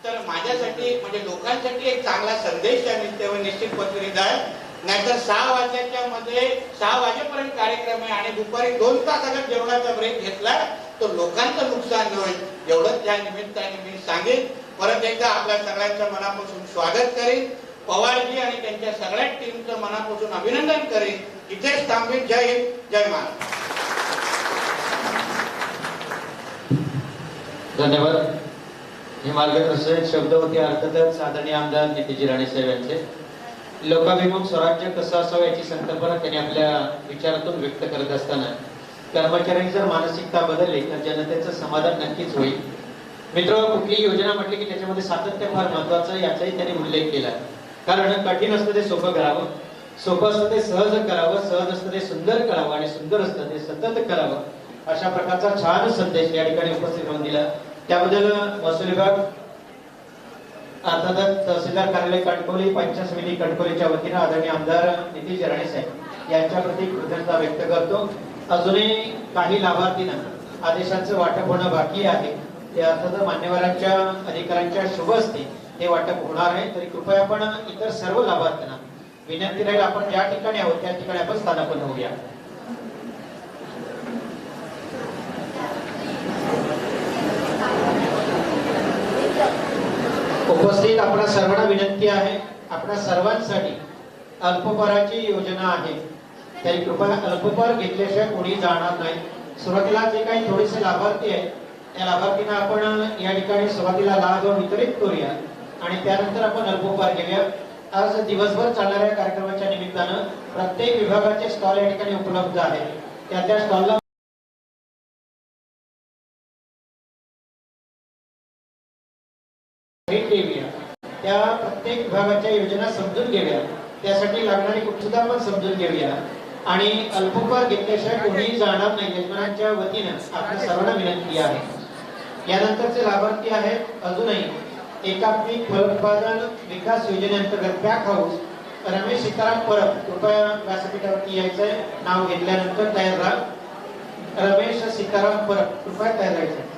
तर माझ्यासाठी म्हणजे लोकांसाठी एक चांगला संदेश त्या निश्चित पद्धतीने जाईल. नाहीतर 6 वाजेपर्यंत कार्यक्रम आहे आणि दुपारी 2 तास अगर जेवणाचा ब्रेक घेतला तर लोकांचं नुकसान होईल. एवढंच त्या निमित्ताने मी सांगेन. परत एकदा आपल्या सगळ्यांचं मनापासून स्वागत करेन. पवारजी आणि त्यांच्या सगळ्या टीमचं मनापासून अभिनंदन करेन. इथेच थांबेन. जय हिंद, जय महाराष्ट्र. धन्यवाद. हे मार्गदर्शक शब्द होते अर्थातच आदरणीय आमदार नितीजी राणे साहेब यांचे. लोकाभिमुख स्वराज्य कसं असावं याची संकल्पना त्यांनी आपल्या विचारातून व्यक्त करत असताना कर्मचाऱ्यांची जर मानसिकता बदलली तर जनतेचं समाधान नक्कीच होईल. मित्र, कुठली योजना म्हटली की त्याच्यामध्ये सातत्य फार महत्वाचं, याचाही त्यांनी उल्लेख केला. कारण कठीण असतं ते सोपं करावं, सोपं असतं ते सहज करावं, सहज असतं ते सुंदर करावं आणि सुंदर असतं ते सतत करावं. अशा प्रकारचा छान संदेश या ठिकाणी उपस्थित होऊन दिला. त्याबद्दल महसूल विभाग अर्थातच तहसीलदार कार्यालय कणकवली, पंचायत समिती कणकवलीच्या वतीनं आदरणीय आमदार नितीश राणे साहेब यांच्या प्रती कृतज्ञता व्यक्त करतो. अजूनही काही लाभार्थींना आदेशाचं वाटप होणं बाकी आहे. ते अर्थात मान्यवरांच्या अधिकाऱ्यांच्या शुभ हस्ते हे वाटप होणार आहे. तरी कृपया आपण इतर सर्व लाभार्थ्यांना विनंती राहील, आपण ज्या ठिकाणी आहोत त्या ठिकाणी आपण स्थानापन्न होऊया. उपस्थित आपल्या सर्वांना विनंती आहे, आपल्या सर्वांसाठी अल्पपराची योजना आहे. तरी कृपया अल्पपर घेतल्याशिवाय कोणी जाणार नाही. सुरुवातीला जे काही थोडेसे लाभार्थी आहेत त्या लाभार्थींना आपण या ठिकाणी सुरुवातीला लाभ वितरित करूया आणि त्यानंतर आपण अल्पपहार घेऊया. आज दिवसभर चालणाऱ्या कार्यक्रमाच्या निमित्तानं प्रत्येक विभागाचे स्टॉल या ठिकाणी उपलब्ध आहेत. त्या स्टॉलला त्या प्रत्येक विभागाच्या योजना समजून घेऊया, त्यासाठी लागणारी सुद्धा आपण समजून घेऊया आणि अल्पपहार घेतल्याशिवाय कोणीही जाणार नाही. यजमानांच्या वतीनं आपल्या सर्वांना विनंती आहे. यानंतरचे लाभार्थी आहेत अजूनही एकात्मिक फलोत्पादन विकास योजनेअंतर्गत पॅक हाऊस रमेश सीताराम परब, कृपया व्यासपीठावरती यायचंय. नाव घेतल्यानंतर तयार राहा. रमेश सीताराम परब, कृपया तयार राहायचं.